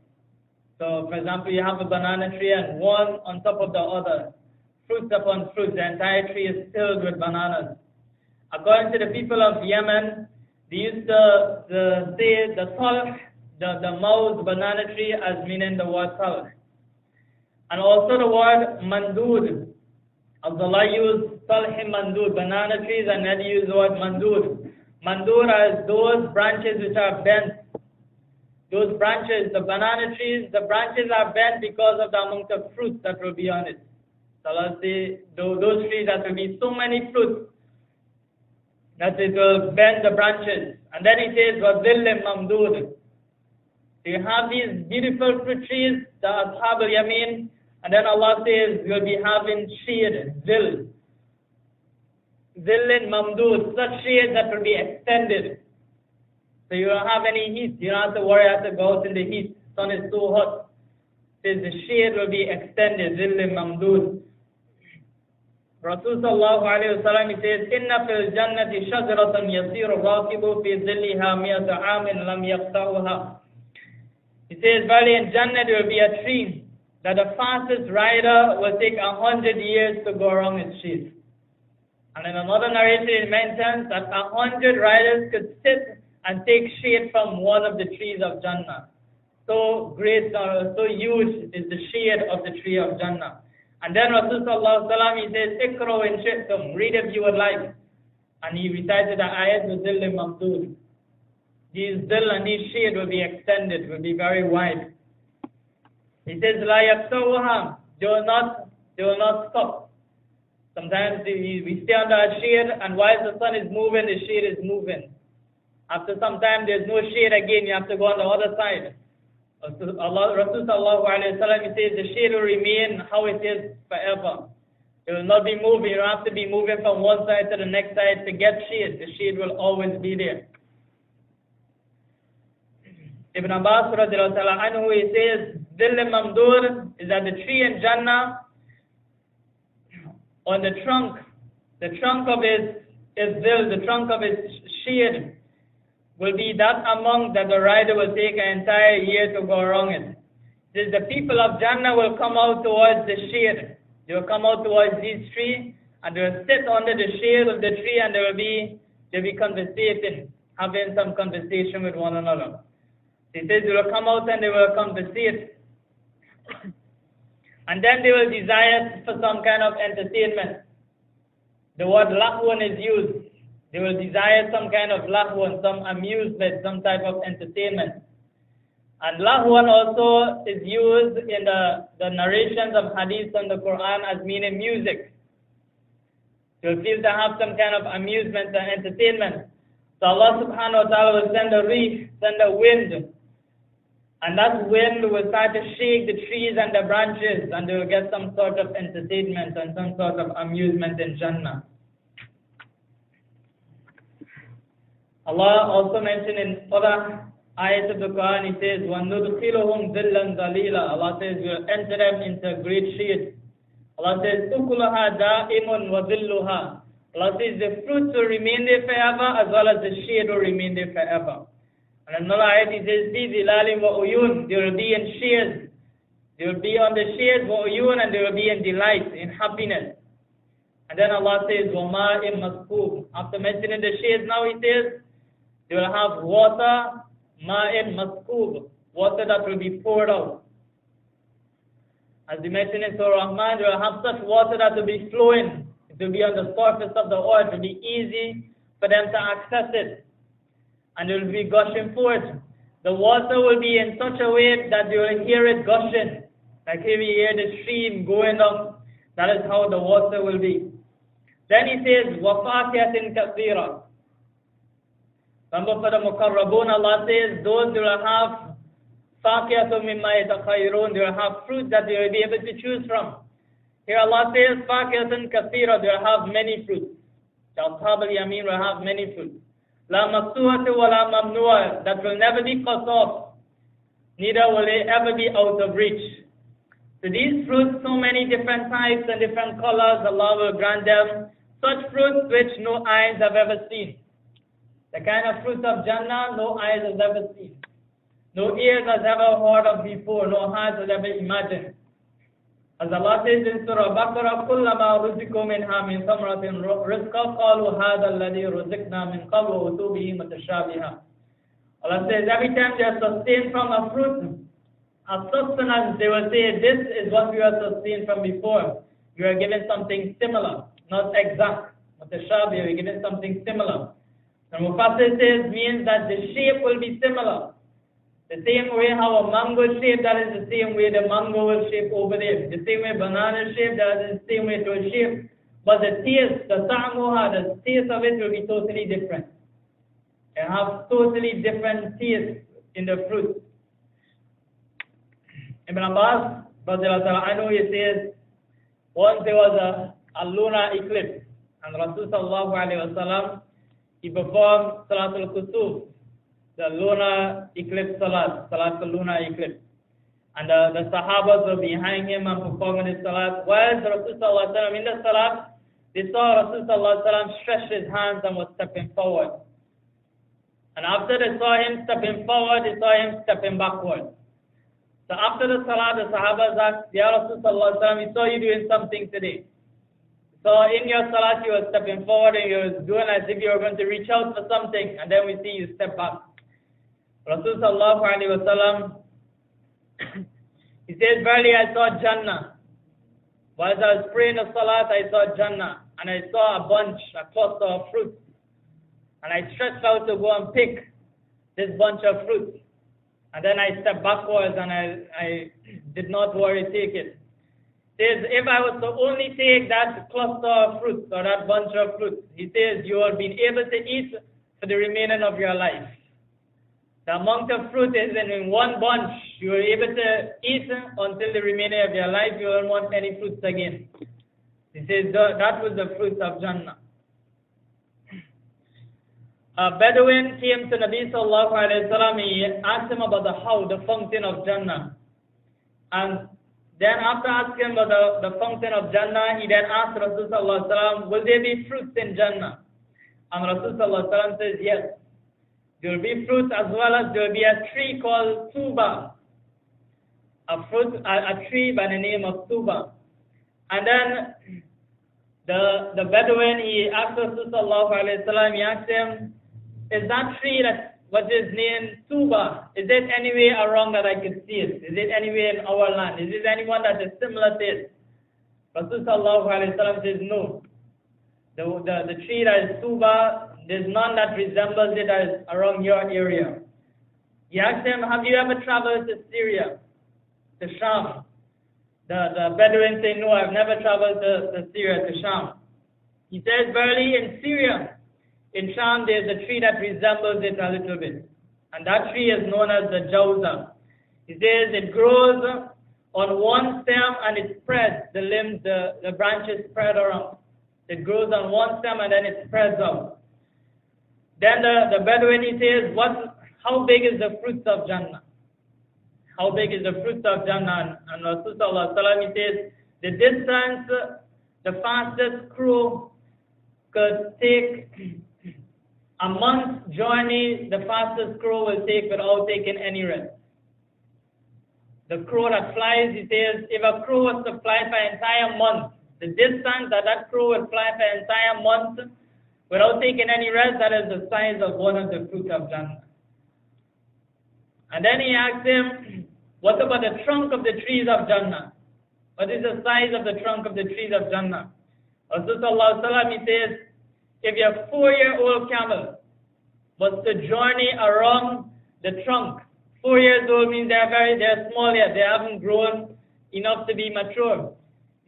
So, for example, you have a banana tree and one on top of the other. fruits upon fruits. The entire tree is filled with bananas. According to the people of Yemen, they used to say the talh, the mouse banana tree, as meaning the word talh. And also the word mandud. Abdullah used talhi mandud, banana trees, and then he used the word mandud. Mandud are those branches which are bent. Those branches, the banana trees, the branches are bent because of the amount of fruits that will be on it. So Allah say, those trees that will be so many fruits that it will bend the branches. And then he says, وَذِلٍّ مَمْدُودٍ. So you have these beautiful fruit trees, the Ashab al-Yamin, and then Allah says, you'll be having shade, zil. Zillin mamdood, such shade that will be extended. So you don't have any heat. You don't have to worry, have to go out in the heat. Sun is so hot. Says the shade will be extended. Zillin mamdood. Rasul sallallahu alayhi wa sallam, he says, Inna fil jannati shajaratan yasiru raqibu fi zilliha miyata amin lam yaqta'uha. He says, verily in Jannah there will be a tree that the fastest rider will take 100 years to go around its shade. And in another narration it mentions that 100 riders could sit and take shade from one of the trees of Jannah. So great, so huge is the shade of the tree of Jannah. And then Rasul sallallahu alaihi wasallam, he says, Ikro in shi'tum, read if you would like. And he recited the ayat with zill mamdood. These zill and these shade will be extended, will be very wide. He says, La yaktawha, they will not stop. Sometimes we stay under a shade, and while the sun is moving, the shade is moving. After some time, there's no shade again, you have to go on the other side. Rasul sallallahu alayhi wa sallam, he says, the shade will remain how it is forever. It will not be moving. You don't have to be moving from one side to the next side to get shade. The shade will always be there. Ibn Abbas radiallahu anhu, he says, Dill Mamdur is that the tree in Jannah, on the trunk of its dill, the trunk of its shade, will be that amount that the rider will take an entire year to go around it. This, the people of Jannah will come out towards the shade. They will come out towards this tree, and they will sit under the shade of the tree, and they'll be conversating, having some conversation with one another. He says they will come out and they will conversate. And then they will desire for some kind of entertainment. The word lahwan is used. They will desire some kind of lahwan, some amusement, some type of entertainment. And lahwan also is used in the narrations of hadith and the Quran as meaning music. You'll feel to have some kind of amusement and entertainment. So Allah subhanahu wa ta'ala will send a reef, send a wind. And that wind will start to shake the trees and the branches, and they will get some sort of entertainment and some sort of amusement in Jannah. Allah also mentioned in other ayat of the Quran, He says, وَنُدْخِلُهُمْ ذِلًّا ذَلِيلًا. Allah says, we will enter them into great shade. Allah says, أُكُلُهَا دَائِمٌ وَذِلُّهَا. Allah says, the fruits will remain there forever, as well as the shade will remain there forever. And another ayat, He says, فِي ظِلَالٍ وَعُيُونٍ. They will be in shades. They will be on the shades, وَعُيُونٍ, and they will be in delight, in happiness. And then Allah says, وَمَاءٍ مَسْكُوبٍ. After mentioning the shades, now He says, they will have water, ma'in maskoob, water that will be poured out. As we mentioned in Surah Rahman, they will have such water that will be flowing. It will be on the surface of the earth. It will be easy for them to access it. And it will be gushing forth. The water will be in such a way that you will hear it gushing. Like here we hear the stream going up. That is how the water will be. Then He says, وَفَاكِهَةٍ كَثِيرًا. Remember for the muqarrabun, Allah says, those who will have فَاكِهَةٌ مِمَّا يَتَخَيْرُونَ. They will have fruits that they will be able to choose from. Here Allah says, فَاكِهَةٍ كَثِيرًا. They will have many fruits. The Ashab al-Yamin will have many fruits. لَا مَقْتُوهَةٍ وَلَا مَمْنُوهَةٍ. That will never be cut off. Neither will they ever be out of reach. So these fruits, so many different types and different colors, Allah will grant them such fruits which no eyes have ever seen. The kind of fruits of Jannah, no eyes has ever seen. No ears has ever heard of before, no heart has ever imagined. As Allah says in Surah Baqarah, كُلَّمَا رُزِقُوا مِنْهَا مِنْ ثَمْرَةٍ رِزْقًا قَالُوا هَذَا الَّذِي رُزِقْنَا مِنْ قَبْلُ وَأُتُوا بِهِ مُتَشَابِهًا. Allah says every time they are sustained from a fruit, a sustenance, they will say, this is what we were sustained from before. We are given something similar, not exact. Mutashabih, we are given something similar. And Mufassir says means that the shape will be similar. The same way how a mango shape, that is the same way the mango will shape over there. The same way banana shape, that is the same way it will shape. But the taste, the ta'muha, the taste of it will be totally different. It have totally different taste in the fruit. Ibn Abbas, I know he says, once there was a lunar eclipse, and Rasul sallallahu alayhi wa sallam, he performed Salatul Kusuf, the lunar eclipse salat, Salatul lunar eclipse. And the Sahabas were behind him and performing his salat. While Rasul sallallahu alayhi wa sallam in the salat, they saw Rasul sallallahu alayhi wa sallam stretch his hands and was stepping forward. And after they saw him stepping forward, they saw him stepping backward. So after the salah, the Sahabas asked, Ya Rasul sallallahu alayhi wa sallam, we saw you doing something today. So in your salat, you were stepping forward and you were doing as if you were going to reach out for something, and then we see you step back. Rasul sallallahu alayhi wa sallam, he says, verily I saw Jannah. While I was praying the salat, I saw Jannah, and I saw a cluster of fruits. And I stretched out to go and pick this bunch of fruits. And then I stepped backwards and I did not worry, take it. Says, if I was to only take that cluster of fruits or that bunch of fruits, he says, you will be able to eat for the remainder of your life. The amount of fruit is in one bunch, you will be able to eat until the remainder of your life. You won't want any fruits again. He says, that was the fruits of Jannah. A Bedouin came to Nabi sallallahu alayhi wa sallam. He asked him about the fountain of Jannah. And then after asking about the fountain of Jannah, he then asked Rasul sallallahu alayhi wa sallam, will there be fruits in Jannah? And Rasul sallallahu alayhi wa sallam says, yes. There will be fruits as well as there will be a tree called Tuba. A tree by the name of Tuba. And then the Bedouin, he asked Rasul sallallahu alayhi wa sallam, he asked him, is that tree that what is named Tuba, is it anywhere around that I can see it? Is it anywhere in our land? Is it anyone that is similar to it? Rasul sallallahu alayhi wa sallam says no. The tree that is Tuba, there's none that resembles it that is around your area. He asked him, have you ever traveled to Syria, to Sham? The Bedouin say, no, I've never traveled to Syria, to Sham. He says, verily in Syria, in Sham, there's a tree that resembles it a little bit. And that tree is known as the Jawza. He says it grows on one stem and it spreads, the limbs, the branches spread around. It grows on one stem and then it spreads out. Then the Bedouin, he says, how big is the fruits of Jannah? How big is the fruits of Jannah? And Rasul sallallahu alayhi wa sallam, he says, the distance the fastest crow could take a month's journey, the fastest crow will take without taking any rest. The crow that flies, he says, if a crow was to fly for an entire month, the distance that crow will fly for an entire month without taking any rest, that is the size of one of the fruits of Jannah. And then he asked him, what about the trunk of the trees of Jannah? What is the size of the trunk of the trees of Jannah? Rasul sallallahu alayhi wa sallam, he says, if your 4-year-old camel was to journey around the trunk, 4 years old means they're small yet, they haven't grown enough to be mature.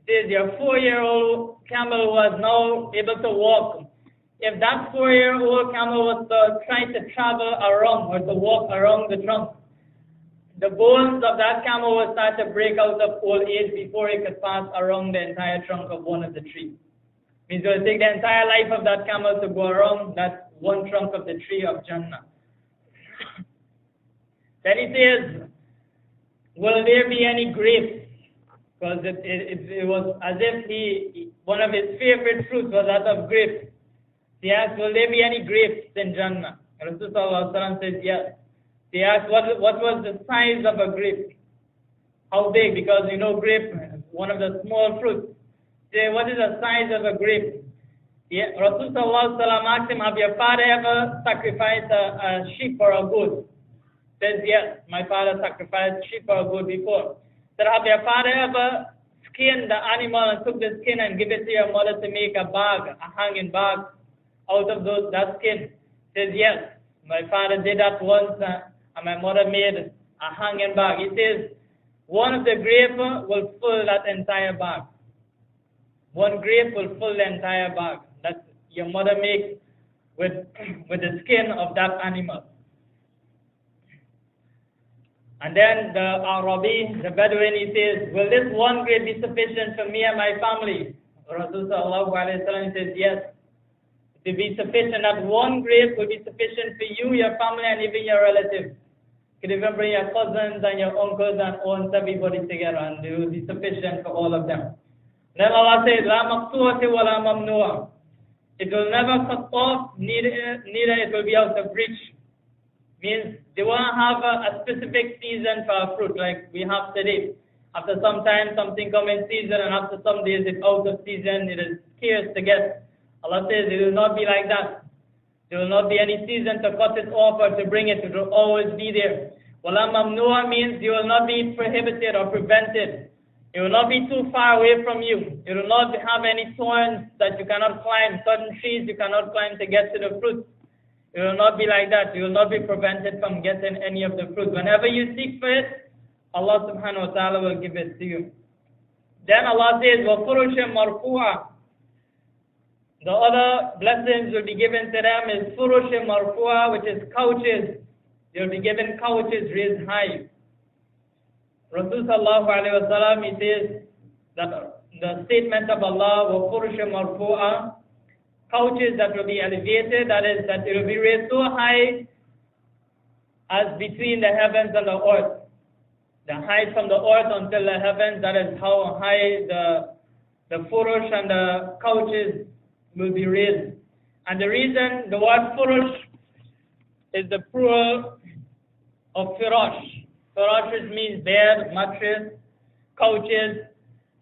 It says your 4-year-old camel was now able to walk. If that 4-year-old camel was to try to travel around or to walk around the trunk, the bones of that camel will start to break out of old age before it could pass around the entire trunk of one of the trees. Means it will take the entire life of that camel to go around that one trunk of the tree of Jannah. Then he says, will there be any grapes? Because it was as if one of his favorite fruits was that of grapes. He asked, will there be any grapes in Jannah? Rasul sallallahu alayhi wa sallam says, yes. He asked, what was the size of a grape? How big? Because grape, one of the small fruits. Say, what is the size of a grape? Yeah, Rasulullah asked him, have your father ever sacrificed a sheep or a goat? Says, yes, my father sacrificed sheep or a goat before. Said, have your father ever skinned the animal and took the skin and give it to your mother to make a bag, a hanging bag out of that skin? Says, yes, my father did that once and my mother made a hanging bag. He says, one of the grapes will fill that entire bag. One grape will fill the entire bag that your mother makes with the skin of that animal. And then the Arabi, the Bedouin, he says, will this one grape be sufficient for me and my family? Rasulullah says, yes. It will be sufficient. That one grape will be sufficient for you, your family, and even your relatives. You can even bring your cousins and your uncles and aunts, everybody together, and it will be sufficient for all of them. Then Allah says, La maqtu'ati wa la mamnu'a. It will never cut off, neither it will be out of reach. Means they won't have a specific season for a fruit like we have today. After some time, something comes in season, and after some days it's out of season, it is scarce to get. Allah says it will not be like that. There will not be any season to cut it off or to bring it. It will always be there. Wala mamnu'a means you will not be prohibited or prevented. It will not be too far away from you. It will not have any thorns that you cannot climb, certain trees you cannot climb to get to the fruit. It will not be like that. You will not be prevented from getting any of the fruit. Whenever you seek for it, Allah subhanahu wa ta'ala will give it to you. Then Allah says, وَفُرُشٍ مَرْفُوعًا. The other blessings will be given to them is فُرُشٍ مَرْفُوعًا, which is couches. They will be given couches raised high. Rasul sallallahu alayhi wa sallam, he says that the statement of Allah, وَفُرُشٍ مَرْفُوعًا, couches that will be elevated, that is, that it will be raised so high as between the heavens and the earth. The height from the earth until the heavens, that is how high the furush and the couches will be raised. And the reason the word furush is the plural of firash. Firash means bed, mattress, couches,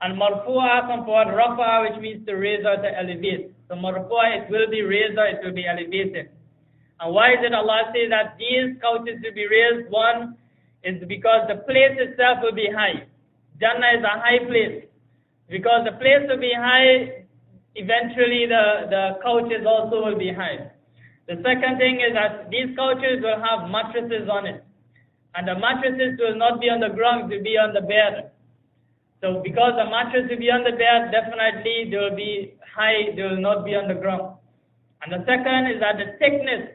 and marfu'a comes from rafa, which means to raise or to elevate. So marfu'a, it will be raised or it will be elevated. And why did Allah say that these couches will be raised? One is because the place itself will be high. Jannah is a high place. Because the place will be high, eventually the couches also will be high. The second thing is that these couches will have mattresses on it. And the mattresses will not be on the ground, it will be on the bed. So because the mattress will be on the bed, definitely they will be high, they will not be on the ground. And the second is that the thickness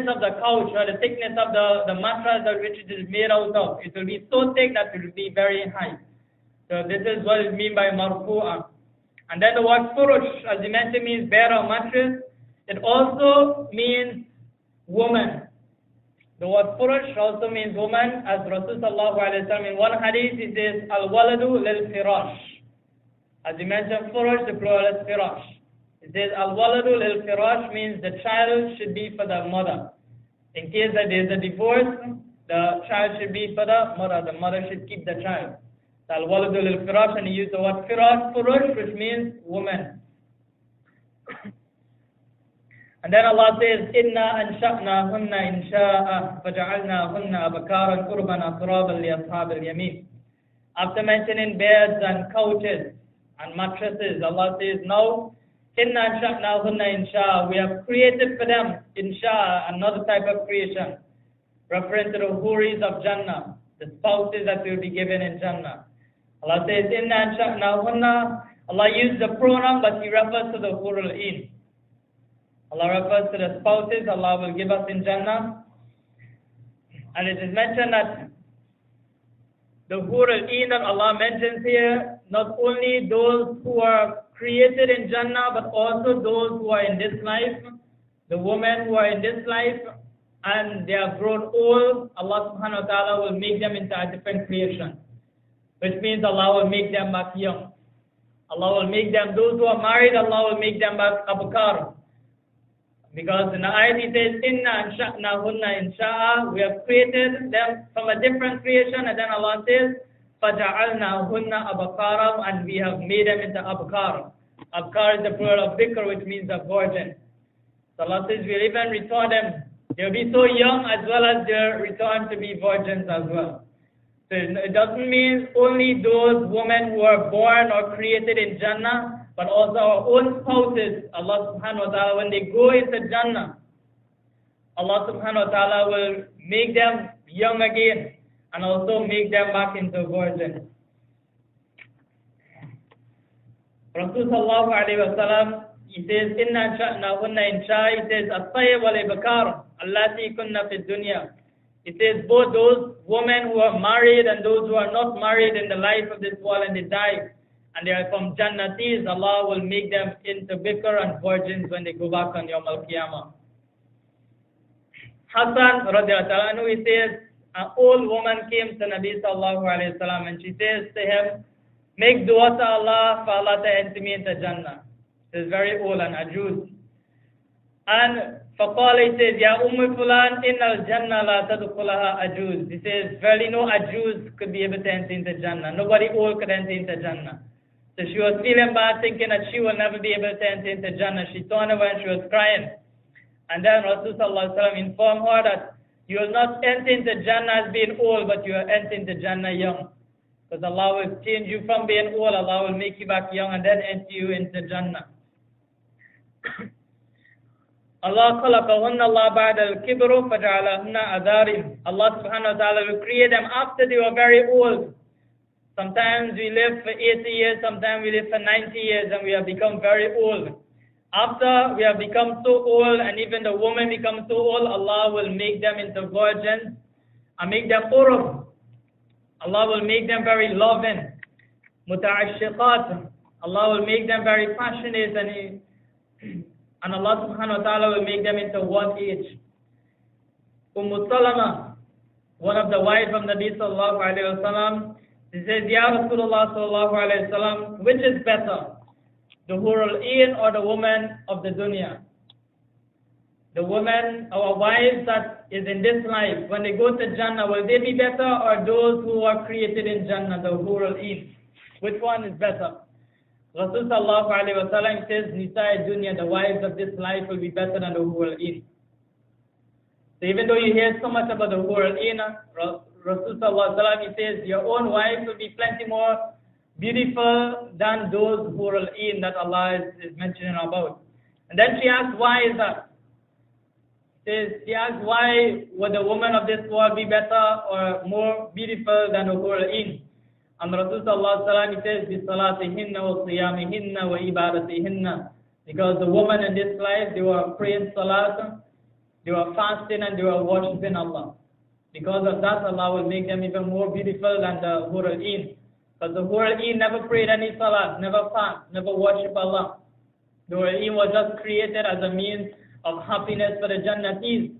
of the couch or the thickness of the mattress which it is made out of, it will be so thick that it will be very high. So this is what is meant by marfu'a. And then the word furush, as you mentioned, means bed or mattress. It also means woman. The word furush also means woman, as Rasul sallallahu alayhi wa sallam in one hadith he says, al-waladu lil-firash. As you mentioned, furush, the plural is firash. It says, al-waladu lil-firash means the child should be for the mother. In case that there is a divorce, the child should be for the mother. The mother should keep the child. Al-waladu lil-firash, and he used the word firash, furush, which means woman. And then Allah says, إِنَّا أَنْشَأْنَاهُنَّ إِنْشَاءً فَجَعَلْنَاهُنَّ أَبْكَارًا قُرْبًا أَتْرَابًا لِأَصْحَابِ الْيَمِينِ. After mentioning beds and couches and mattresses, Allah says, now, إِنَّا أَنْشَأْنَاهُنَّ إِنْشَاءً. We have created for them, insha'a, another type of creation, referring to the huris of Jannah, the spouses that will be given in Jannah. Allah says, إِنَّا أَنْشَأْنَاهُنَّ. Allah used the pronoun, but He refers to the hurul in. Allah refers to the spouses Allah will give us in Jannah. And it is mentioned that the hurul in that Allah mentions here, not only those who are created in Jannah, but also those who are in this life, the women who are in this life, and they have grown old, Allah subhanahu wa ta'ala will make them into a different creation. Which means Allah will make them back young. Allah will make them, those who are married, Allah will make them back abkar. Because in the ayat He says, Inna ansha'nahunna insha'a, we have created them from a different creation, and then Allah says, فَجَعَلْنَاهُنَّ أَبْكَارًا, and we have made them into abkar. Abkar is the plural of bikr, which means a virgin. So Allah says we'll even return them. They'll be so young as well as they'll return to be virgins as well. So it doesn't mean only those women who are born or created in Jannah, but also our own spouses. Allah subhanahu wa ta'ala, when they go into Jannah, Allah subhanahu wa ta'ala will make them young again and also make them back into virgins. Rasul sallallahu alayhi wa sallam, he says, Inna sha'nahunna insha, he says, As-sayyib wal-ibkar, allati kunna fi dunya. He says, both those women who are married and those who are not married in the life of this world and they die, and they are from Jannatis, Allah will make them into bikr and virgins when they go back on Yawm al-Qiyamah. Hassan radiallahu anhu, he says, an old woman came to Nabi sallallahu alayhi wa sallam and she says to him, make dua to Allah for Allah to enter me into Jannah. She's very old and ajuz. And فقال, he says, Ya Fulan, inna al-Jannah la tadkhulaha ajuz. He says, verily no ajuz could be able to enter into Jannah. Nobody old could enter into Jannah. So she was feeling bad, thinking that she will never be able to enter into Jannah. She turned away and she was crying. And then Rasulullah informed her that you will not enter into Jannah as being old, but you will enter into Jannah young. Because Allah will change you from being old, Allah will make you back young and then enter you into Jannah. Allah khalaqahunna Allah ba'da al-kibru faja'alahunna adarim. Allah subhanahu wa ta'ala will create them after they were very old. Sometimes we live for 80 years, sometimes we live for 90 years and we have become very old. After we have become so old and even the woman becomes so old, Allah will make them into virgins and make them urub. Allah will make them very loving. Muta'ashiqat. Allah will make them very passionate and Allah subhanahu wa ta'ala will make them into one age. Salama, one of the wives of Nabi sallallahu alayhi wa sallam, she says, Ya Rasulullah sallallahu alayhi wa sallam, which is better, the Hurul Ain or the woman of the dunya? The women, our wives that is in this life, when they go to Jannah, will they be better, or those who are created in Jannah, the Hurul Ain? Which one is better? Rasul sallallahu alayhi wa sallam says, Nisa dunya, the wives of this life will be better than the Hurul Ain. So even though you hear so much about the Hurul Ain, Rasul sallallahu alayhi wa sallam, he says, your own wife will be plenty more beautiful than those Hurul Ain that Allah is mentioning about. And then she asks, why is that? She asks, why would the woman of this world be better or more beautiful than the Hurul Ain? And Rasul sallallahu alaihi wasallam, he says, بِصَلَاتِهِنَّ وَصِيَامِهِنَّ وَإِبَادَتِهِنَّ. Because the woman in this life, they were praying salat, they were fasting and they were worshipping Allah. Because of that, Allah will make them even more beautiful than the Hurul Ain. Because the Hurul Ain never prayed any salat, never fast, never worship Allah. The Hurul Ain was just created as a means of happiness for the Jannatis.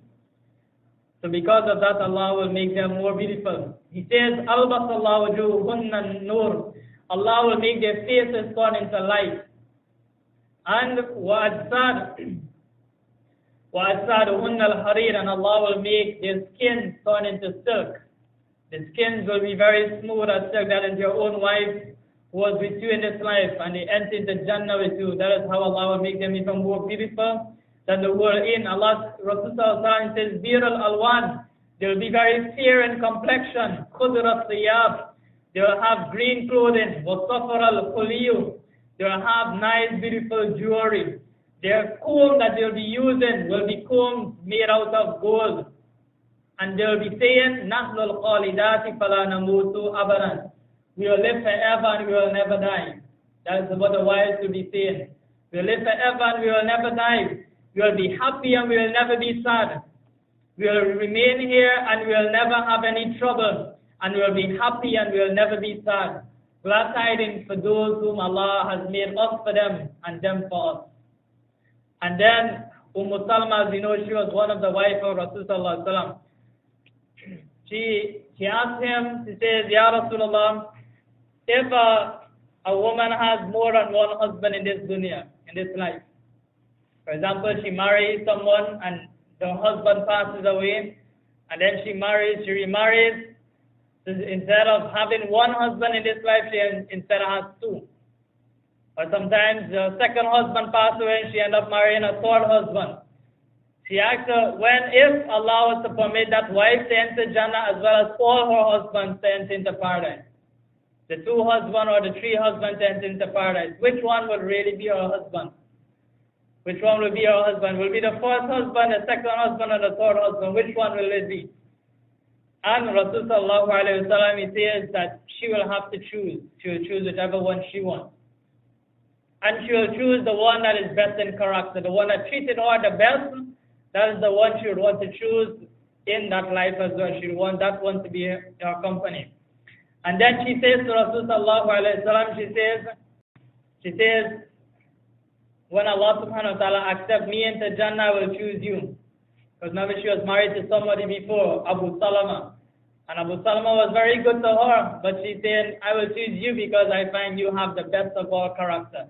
So because of that, Allah will make them more beautiful. He says, Albasallahu wujuhunna nur. Allah will make their faces turn into light. And وَأَجْسَادُهُنَّ الْحَرِيرَ, and Allah will make their skins turn into silk. The skins will be very smooth as silk. That is your own wife who was with you in this life and they entered the Jannah with you. That is how Allah will make them even more beautiful than the world in. Allah, Rasulullah says, Bir al-alwan, they will be very fair in complexion. Khudrat siyab, they will have green clothing. Wasafar al-khuliyu, they will have nice, beautiful jewelry. Their comb that they will be using will be combs made out of gold. And they will be saying, Nahlu al-qalidati fala namutu abadan. We will live forever and we will never die. That is what the wives will be saying. We will live forever and we will never die. We will be happy and we will never be sad. We will remain here and we will never have any trouble. And we will be happy and we will never be sad. Glad tidings for those whom Allah has made us for them and them for us. And then Salma, as you know, she was one of the wives of Rasulullah. She asked him, she says, Ya Rasulullah, if a woman has more than one husband in this dunya, in this life, for example, she marries someone and the husband passes away, and then she remarries, So instead of having one husband in this life, she instead has two. Or sometimes the second husband passed away and she ended up marrying a third husband. She asked her, if Allah was to permit that wife to enter Jannah as well as all her husbands to enter into paradise, the two husbands or the three husbands to enter into paradise, which one would really be her husband? Which one will be her husband? Will it be the first husband, the second husband, or the third husband? Which one will it be? And Rasulullah sallallahu alayhi wa sallam, he says that she will have to choose. She will choose whichever one she wants. And she will choose the one that is best in character, the one that treated her the best. That is the one she would want to choose in that life as well. She would want that one to be her company. And then she says to Rasulullah sallallahu alayhi wa sallam, she says, when Allah subhanahu wa ta'ala accepts me into Jannah, I will choose you. Because maybe she was married to somebody before, Abu Salama. And Abu Salama was very good to her, but she said, I will choose you because I find you have the best of all character.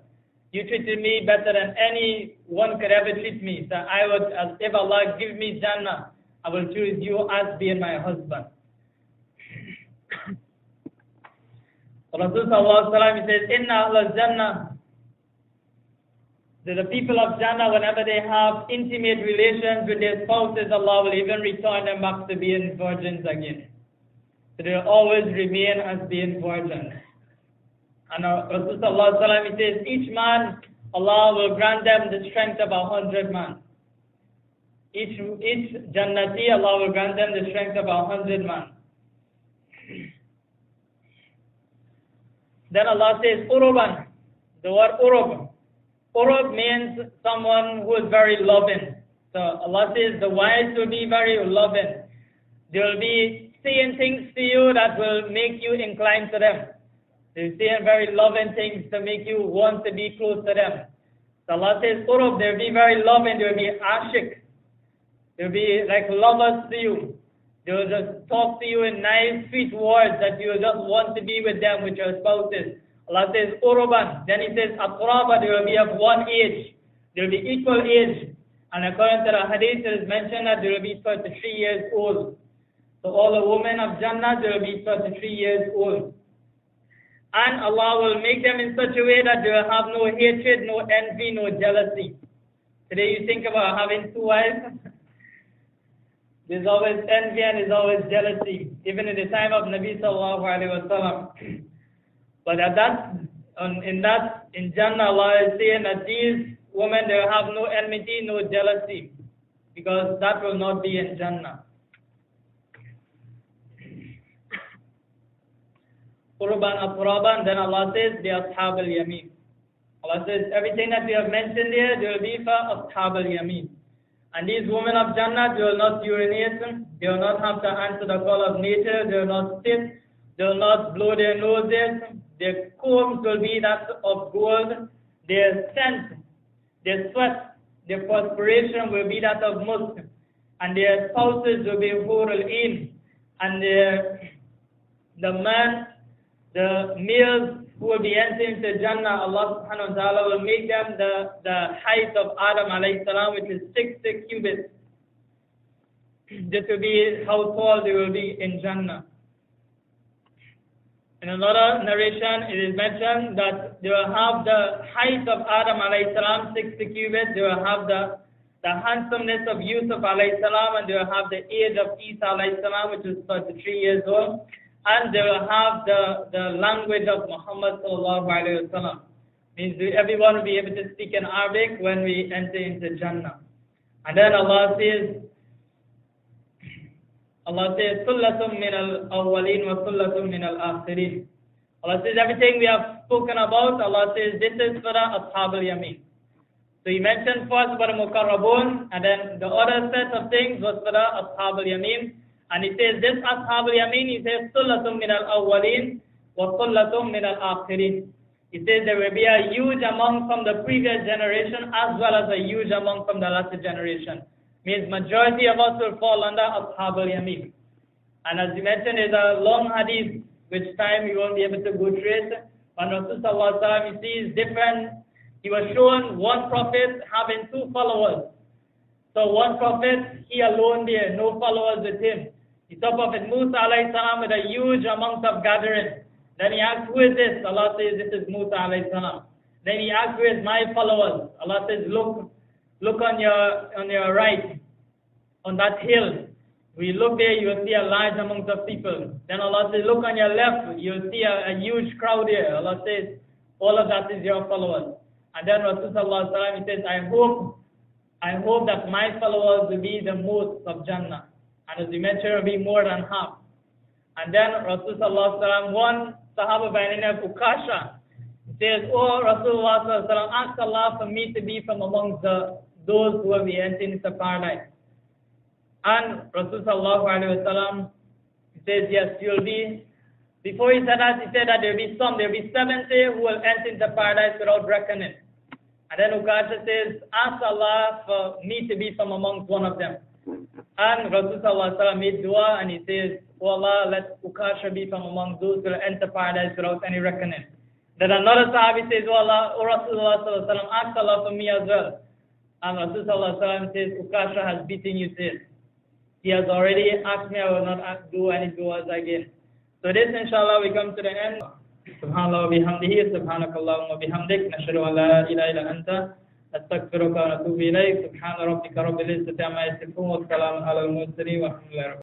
You treated me better than anyone could ever treat me. So I would, as if Allah give me Jannah, I will choose you as being my husband. Rasulullah says, Inna Ahlul Jannah, the people of Jannah, whenever they have intimate relations with their spouses, Allah will even return them back to being virgins again. So they will always remain as being virgins. And Rasulullah says, each man, Allah will grant them the strength of 100 men. Each Jannati, Allah will grant them the strength of 100 men. Then Allah says, Uruban, the word Urub. Urub means someone who is very loving. So Allah says the wives will be very loving. They will be saying things to you that will make you inclined to them. They're saying very loving things to make you want to be close to them. So Allah says, Urub, they'll be very loving, they'll be ashik. They'll be like lovers to you. They will just talk to you in nice, sweet words that you will just want to be with them, with your spouses. Allah says, Uruban. Then He says, Atraba, they will be of one age. They will be equal age. And according to the hadith, it is mentioned that they will be 33 years old. So all the women of Jannah, they will be 33 years old. And Allah will make them in such a way that they will have no hatred, no envy, no jealousy. Today you think about having two wives. There's always envy and there's always jealousy, even in the time of Nabi sallallahu alaihi wasallam. But in Jannah, Allah is saying that these women, they will have no enmity, no jealousy, because that will not be in Jannah. Qurban Atraban, then Allah says, the Ashab al-Yamin. Allah says, everything that we have mentioned here, they will be for Ashab al-Yamin. And these women of Jannah, they will not urinate, they will not have to answer the call of nature, they will not sit, they will not blow their noses, their combs will be that of gold, their scent, their sweat, their perspiration will be that of musk, and their spouses will be hurul ain, and the males who will be entering into Jannah, Allah subhanahu wa ta'ala will make them the height of Adam alayhi salam, which is 6 cubits. This will be how tall they will be in Jannah. In another narration, it is mentioned that they will have the height of Adam alayhi salam, 60 cubits. They will have the handsomeness of Yusuf alayhi salam, and they will have the age of Isa alayhi salam, which is 33 years old. And they will have the language of Muhammad sallallahu alayhi wa sallam. Means everyone will be able to speak in Arabic when we enter into Jannah. And then Allah says, Sullatum min al-awwaleen wa sullatum min al-akhirin. Allah says everything we have spoken about, Allah says this is for the Ashab al-Yamin. So He mentioned first for the Mukarrabun, and then the other set of things was for the Ashab al-Yamin. And He says this Ashab al-Yamin, He says Sullatum min al-awwaleen wa sullatum min al-akhirin. He says there will be a huge among from the previous generation as well as a huge among from the latter generation. Means majority of us will fall under Ashab al-Yamin. And as you mentioned, there's a long hadith, which time you won't be able to go through it. When Rasulullah he sees different, he was shown one prophet having 2 followers. So one prophet, he alone there, no followers with him. He saw Prophet Musa alayhi salam with a huge amount of gathering. Then he asked, who is this? Allah says, this is Musa alayhi salam. Then he asked, who is my followers? Allah says, look on your right, on that hill. When you look there, you will see a large amount of people. Then Allah says, look on your left, you will see a huge crowd here. Allah says, all of that is your followers. And then Rasulullah he says, I hope that my followers will be the most of Jannah. And as we mentioned, it will be more than half. And then Rasulullah one Sahaba by the name of Ukasha, says, oh Rasulullah, ask Allah for me to be from amongst those who will be entering into paradise. And Rasulullah says, yes, you'll be. Before he said that, he said that there will be 70 who will enter into paradise without reckoning. And then Ukasha says, ask Allah for me to be from amongst one of them. And Rasulullah made dua and he says, oh Allah, let Ukasha be from among those who will enter paradise without any reckoning. Then another Sahabi says, oh Allah, oh Rasulullah ask Allah for me as well. And Rasulullah says, Ukasha has beaten you to it. He has already asked me, I will not do any duas again. So this, inshallah, we come to the end. Subhanallah wa bihamdihi, subhanakallahumma wa bihamdik, nashhadu an la ilaha illa anta, astaghfiruka wa atubu ilayk, subhana rabbika rabbil izzati amma yasifun, wa salamun ala al-mursalin, wa alhamdulillah.